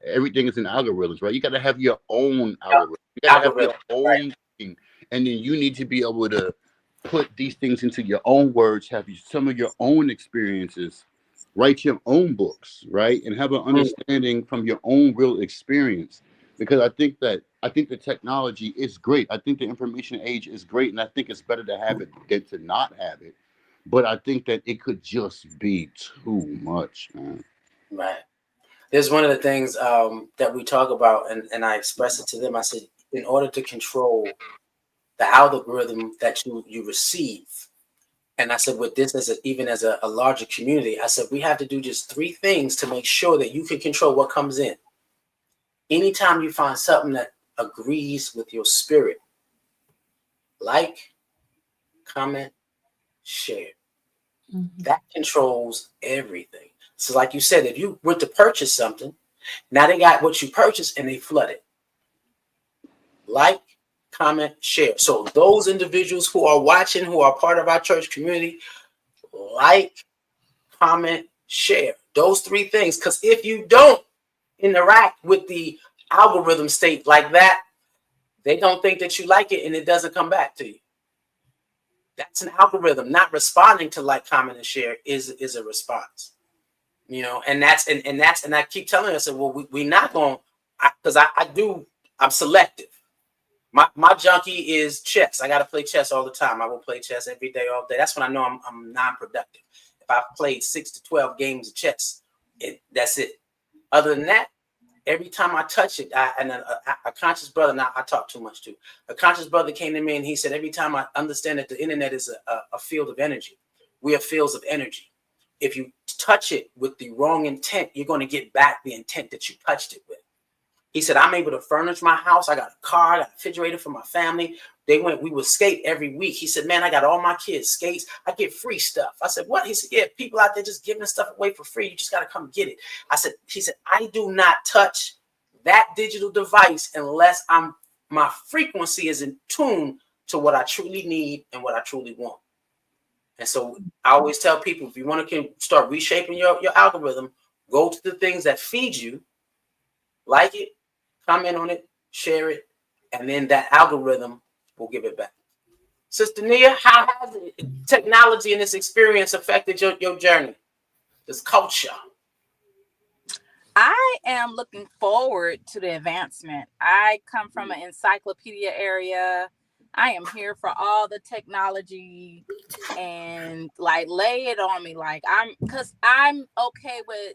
everything is in algorithms, right? You got to have your own algorithm. You got to have your own thing. And then you need to be able to put these things into your own words, have some of your own experiences, write your own books, right? And have an understanding from your own real experience. Because I think the technology is great. I think the information age is great, and I think it's better to have it than to not have it. But I think that it could just be too much, man. Right. There's one of the things that we talk about, and I expressed it to them. I said, in order to control the algorithm that you receive, and I said, with this even as a larger community, I said, we have to do just 3 things to make sure that you can control what comes in. Anytime you find something that agrees with your spirit, like, comment, share. That controls everything. So like you said, if you went to purchase something, now they got what you purchased and they flood it. Like, comment, share. So those individuals who are watching, who are part of our church community, like, comment, share. Those 3 things. Because if you don't interact with the algorithm state like that, they don't think that you like it, and it doesn't come back to you. That's an algorithm. Not responding to like, comment, and share is a response. You know, and I keep telling us, well, we not going, because I'm selective. My junkie is chess. I got to play chess all the time. I will play chess every day, all day. That's when I know I'm non-productive. If I've played 6 to 12 games of chess, that's it. Other than that, every time I touch it, a conscious brother, now I talk too much too. A conscious brother came to me and he said, every time I understand that the internet is a field of energy. We are fields of energy. If you touch it with the wrong intent, you're going to get back the intent that you touched it with. He said, I'm able to furnish my house. I got a car, I got a refrigerator for my family. We would skate every week. He said, man, I got all my kids skates. I get free stuff. I said, what? He said, yeah, people out there just giving stuff away for free. You just got to come get it. He said, I do not touch that digital device unless my frequency is in tune to what I truly need and what I truly want. And so I always tell people, if you want to start reshaping your algorithm, go to the things that feed you, like it, comment on it, share it, and then that algorithm will give it back. Sister Nia, how has technology and this experience affected your journey, this culture? I am looking forward to the advancement. I come from an encyclopedia area. I am here for all the technology and like lay it on me. Like because I'm okay with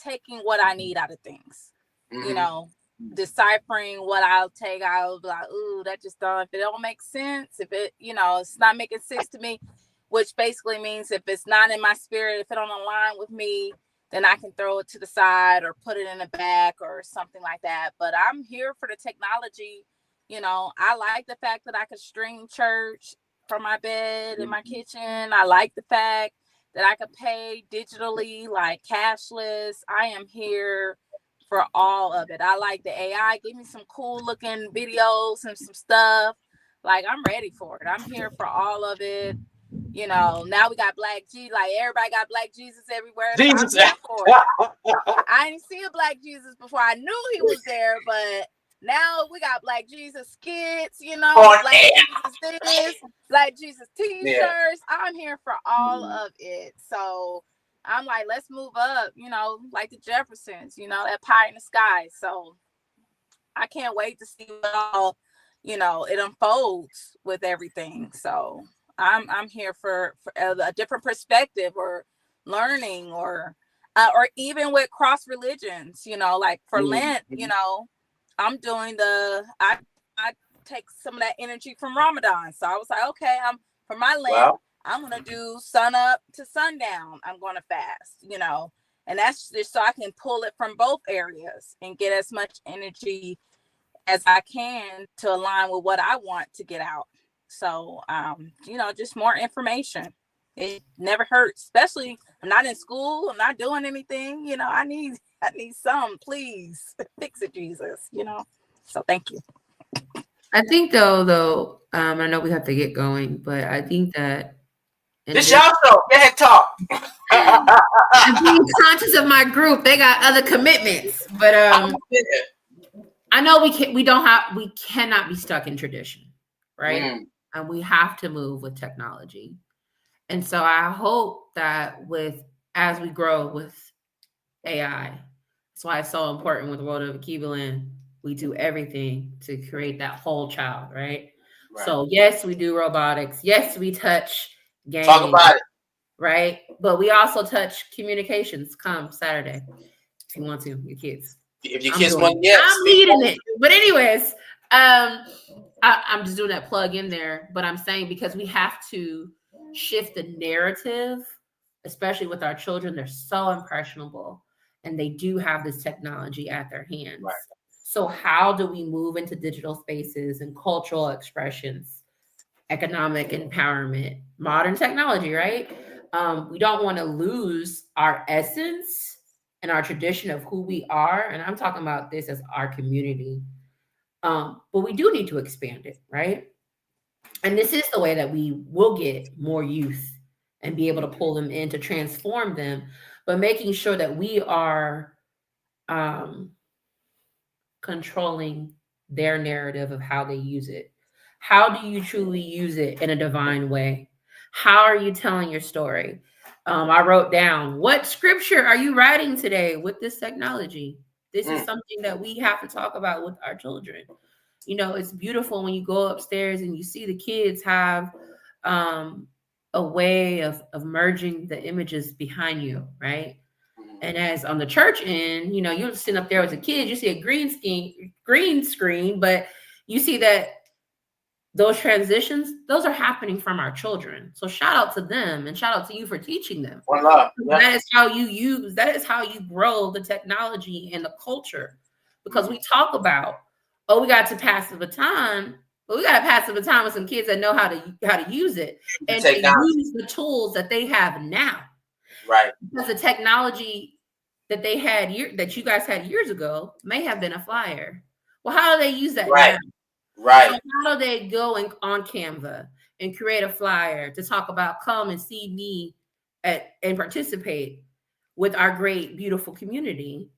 taking what I need out of things. Mm-hmm. You know, deciphering what I'll take. I'll be like, ooh, that just don't. If it don't make sense, if it, you know, it's not making sense to me, which basically means if it's not in my spirit, if it don't align with me, then I can throw it to the side or put it in the back or something like that. But I'm here for the technology. You know, I like the fact that I could stream church from my bed in my kitchen. I like the fact that I could pay digitally, like cashless. I am here for all of it. I like the AI. Give me some cool looking videos and some stuff. Like, I'm ready for it. I'm here for all of it. You know, now we got Black Jesus. Like, everybody got Black Jesus everywhere. So Jesus. I'm here for it. I didn't see a Black Jesus before. I knew he was there, but now we got Black Jesus skits, you know, Black Jesus this, Black Jesus t-shirts. Yeah. I'm here for all of it. So I'm like, let's move up, you know, like the Jeffersons, you know, that pie in the sky. So I can't wait to see what all, you know, it unfolds with everything. So I'm here for a different perspective or learning or even with cross religions, you know, like for Lent, you know, I'm doing I take some of that energy from Ramadan. So I was like, okay, for my Lent, wow. I'm going to do sun up to sundown. I'm going to fast, you know, and that's just so I can pull it from both areas and get as much energy as I can to align with what I want to get out. So, you know, just more information. It never hurts, especially I'm not in school. I'm not doing anything, you know, I need some, please fix it, Jesus, you know? So thank you. I think though, I know we have to get going, but I think that this y'all show. Go ahead, talk. I'm being conscious of my group. They got other commitments, but I know we cannot be stuck in tradition, right? And we have to move with technology. And so I hope that as we grow with AI, that's why it's so important with the World of Akibaland, we do everything to create that whole child, right? So yes, we do robotics. Yes, we touch games. Talk about it. Right? But we also touch communications come Saturday. If you want to, your kids. If your kids want, yes. I'm leading it. But anyways, I'm just doing that plug in there. But I'm saying because we have to shift the narrative, especially with our children. They're so impressionable and they do have this technology at their hands. Right. So how do we move into digital spaces and cultural expressions, economic empowerment, modern technology, right? We don't want to lose our essence and our tradition of who we are. And I'm talking about this as our community. But we do need to expand it, right? And this is the way that we will get more youth and be able to pull them in to transform them, but making sure that we are controlling their narrative of how they use it. How do you truly use it in a divine way? How are you telling your story? I wrote down, what scripture are you writing today with this technology? This is something that we have to talk about with our children. You know, it's beautiful when you go upstairs and you see the kids have a way of merging the images behind you, right? And as on the church end, you know, you're sitting up there as a kid, you see a green screen, but you see that those transitions, those are happening from our children. So shout out to them and shout out to you for teaching them. One love. Yeah. That is how you grow the technology and the culture. Because we talk about, we got to pass the baton, but we got to pass the baton with some kids that know how to use it and to use the tools that they have now. Right. Because the technology that they had that you guys had years ago may have been a flyer. Well, how do they use that now? Right. So how do they go on Canva and create a flyer to talk about come and see me and participate with our great, beautiful community?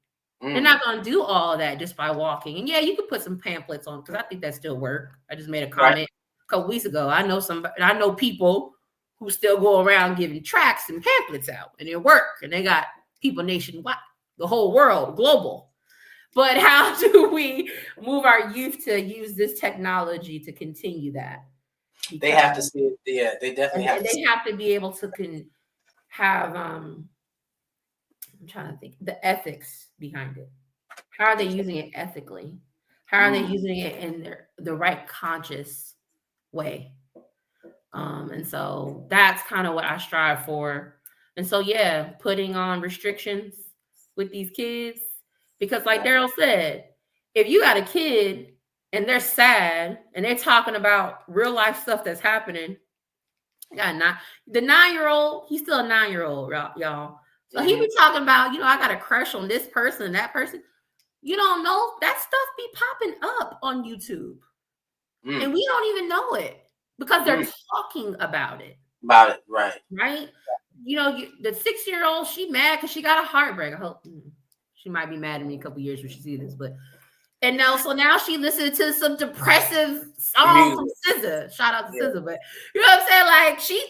They're not going to do all of that just by walking. And yeah, you could put some pamphlets on because I think that still work. I just made a comment a couple weeks ago. I know people who still go around giving tracts and pamphlets out and they work and they got people nationwide, the whole world, global. But how do we move our youth to use this technology to continue that? Because they have to see it. Yeah, they definitely have to. They have to be able to have. I'm trying to think the ethics behind it. How are they using it ethically? How are they using it in the right conscious way? And so that's kind of what I strive for. And so yeah, putting on restrictions with these kids. Because like Daryl said, if you got a kid and they're sad and they're talking about real life stuff that's happening, the 9-year-old, he's still a 9-year-old, y'all. So he be talking about, I got a crush on this person and that person. You don't know that stuff be popping up on YouTube. And we don't even know it because they're talking about it. Right. Right? The 6-year-old, she mad because she got a heartbreak. I hope she might be mad at me a couple years when she sees this, so now she listened to some depressive songs from SZA. Shout out to SZA, but you know what I'm saying?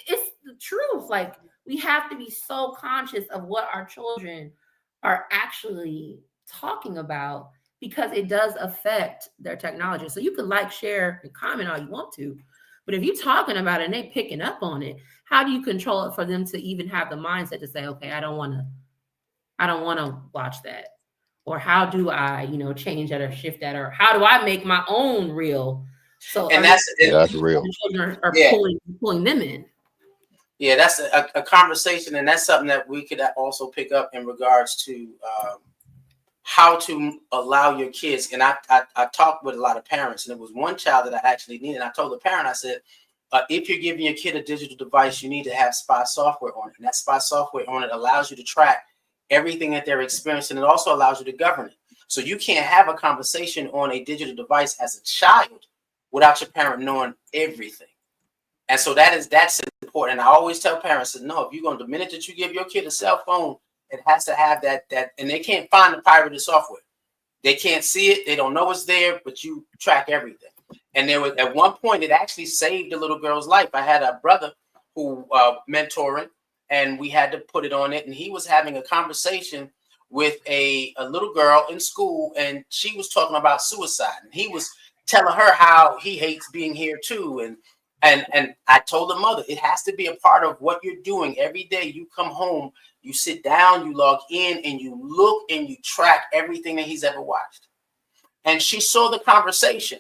It's the truth. Like we have to be so conscious of what our children are actually talking about because it does affect their technology. So you can share, and comment all you want to, but if you're talking about it and they picking up on it, how do you control it for them to even have the mindset to say, okay, I don't want to watch that. Or how do I, change that or shift that? Or how do I make my own reel? So that's real. Children are pulling them in. Yeah, that's a conversation, and that's something that we could also pick up in regards to how to allow your kids. And I talked with a lot of parents, and there was one child that I actually needed. I told the parent, I said, if you're giving your kid a digital device, you need to have spy software on it. And that spy software on it allows you to track everything that they're experiencing. It also allows you to govern it. So you can't have a conversation on a digital device as a child without your parent knowing everything. And so that's important. And I always tell parents that no, the minute that you give your kid a cell phone, it has to have that, and they can't find the pirated software. They can't see it. They don't know it's there, but you track everything. And there was at one point, it actually saved a little girl's life. I had a brother who mentoring, and we had to put it on it. And he was having a conversation with a little girl in school, and she was talking about suicide. And he was telling her how he hates being here too. And I told the mother, it has to be a part of what you're doing every day. You come home, you sit down, you log in, and you look and you track everything that he's ever watched. And she saw the conversation.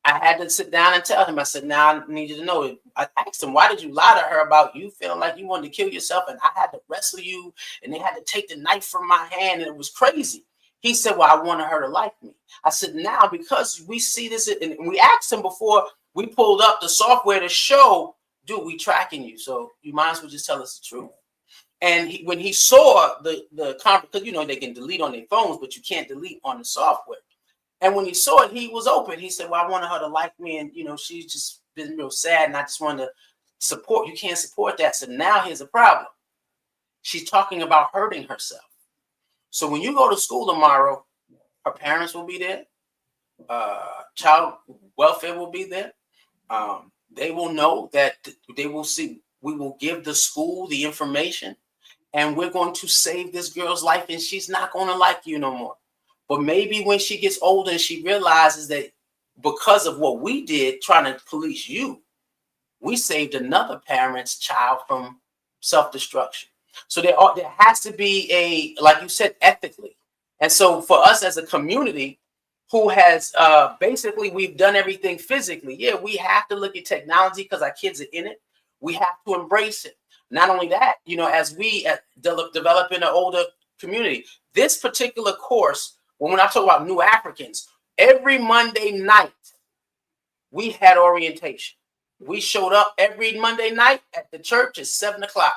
I had to sit down and tell him, I said, now I need you to know. I asked him, why did you lie to her about you feeling like you wanted to kill yourself and I had to wrestle you and they had to take the knife from my hand and it was crazy. He said, well, I wanted her to like me. I said, now because we see this, and we asked him before we pulled up the software to show, dude, we tracking you. So you might as well just tell us the truth. And when he saw the conference, because they can delete on their phones, but you can't delete on the software. And when he saw it, he was open. He said, well, I wanted her to like me. And, she's just been real sad. And I just wanted to support. You can't support that. So now here's a problem. She's talking about hurting herself. So when you go to school tomorrow, her parents will be there. Child welfare will be there. They will know that they will see, we will give the school the information, and we're going to save this girl's life, and she's not going to like you no more. But maybe when she gets older and she realizes that because of what we did trying to police you, we saved another parent's child from self-destruction. So there has to be a, like you said, ethically. And so for us as a community who has basically, we've done everything physically. Yeah, we have to look at technology because our kids are in it. We have to embrace it. Not only that, you know, as we develop in an older community, this particular course, when I talk about New Africans, every Monday night, we had orientation. We showed up every Monday night at the church at 7 o'clock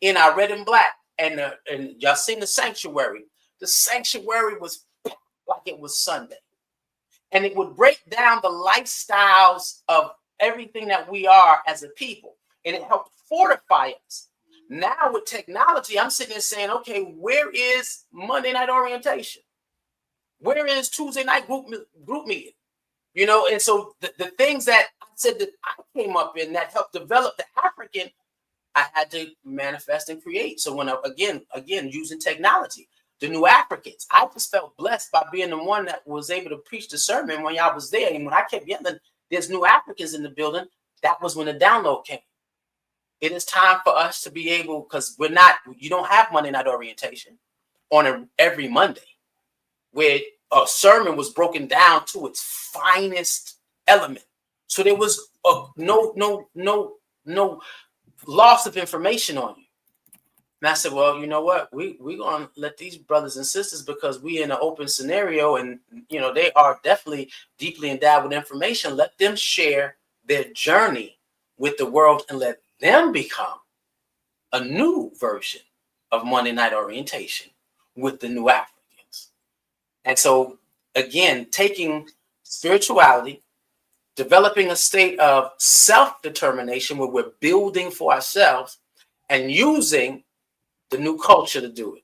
in our red and black. And y'all seen the sanctuary. The sanctuary was like it was Sunday. And it would break down the lifestyles of everything that we are as a people. And it helped fortify us. Now with technology, I'm sitting there saying, okay, where is Monday night orientation? Where is Tuesday night group meeting? You know, and so the things that I said that I came up in that helped develop the African, I had to manifest and create. So when again, using technology, the New Africans, I just felt blessed by being the one that was able to preach the sermon when y'all was there. And when I kept yelling, there's New Africans in the building, that was when the download came. It is time for us to be able, because you don't have Monday night orientation on every Monday, where a sermon was broken down to its finest element. So there was no loss of information on you. And I said, well, you know what? We're going to let these brothers and sisters, because we in an open scenario and, you know, they are definitely deeply endowed with information. Let them share their journey with the world and let them become a new version of Monday night orientation with the New Africans. And so, again, taking spirituality, developing a state of self-determination where we're building for ourselves and using the new culture to do it.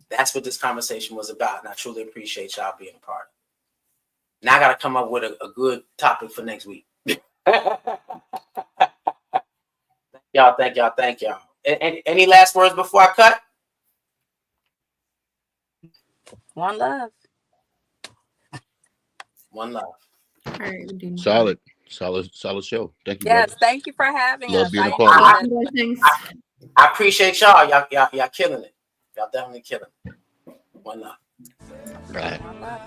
That's what this conversation was about. And I truly appreciate y'all being a part of it. Now I got to come up with a good topic for next week. Thank y'all. Any last words before I cut? One love. All right, we do. Solid show. Thank you. Yes, brothers. thank you for having Love us. being a I part of enjoyed it. it. I appreciate y'all. Y'all killing it. Y'all definitely killing it. One love. Right. One love.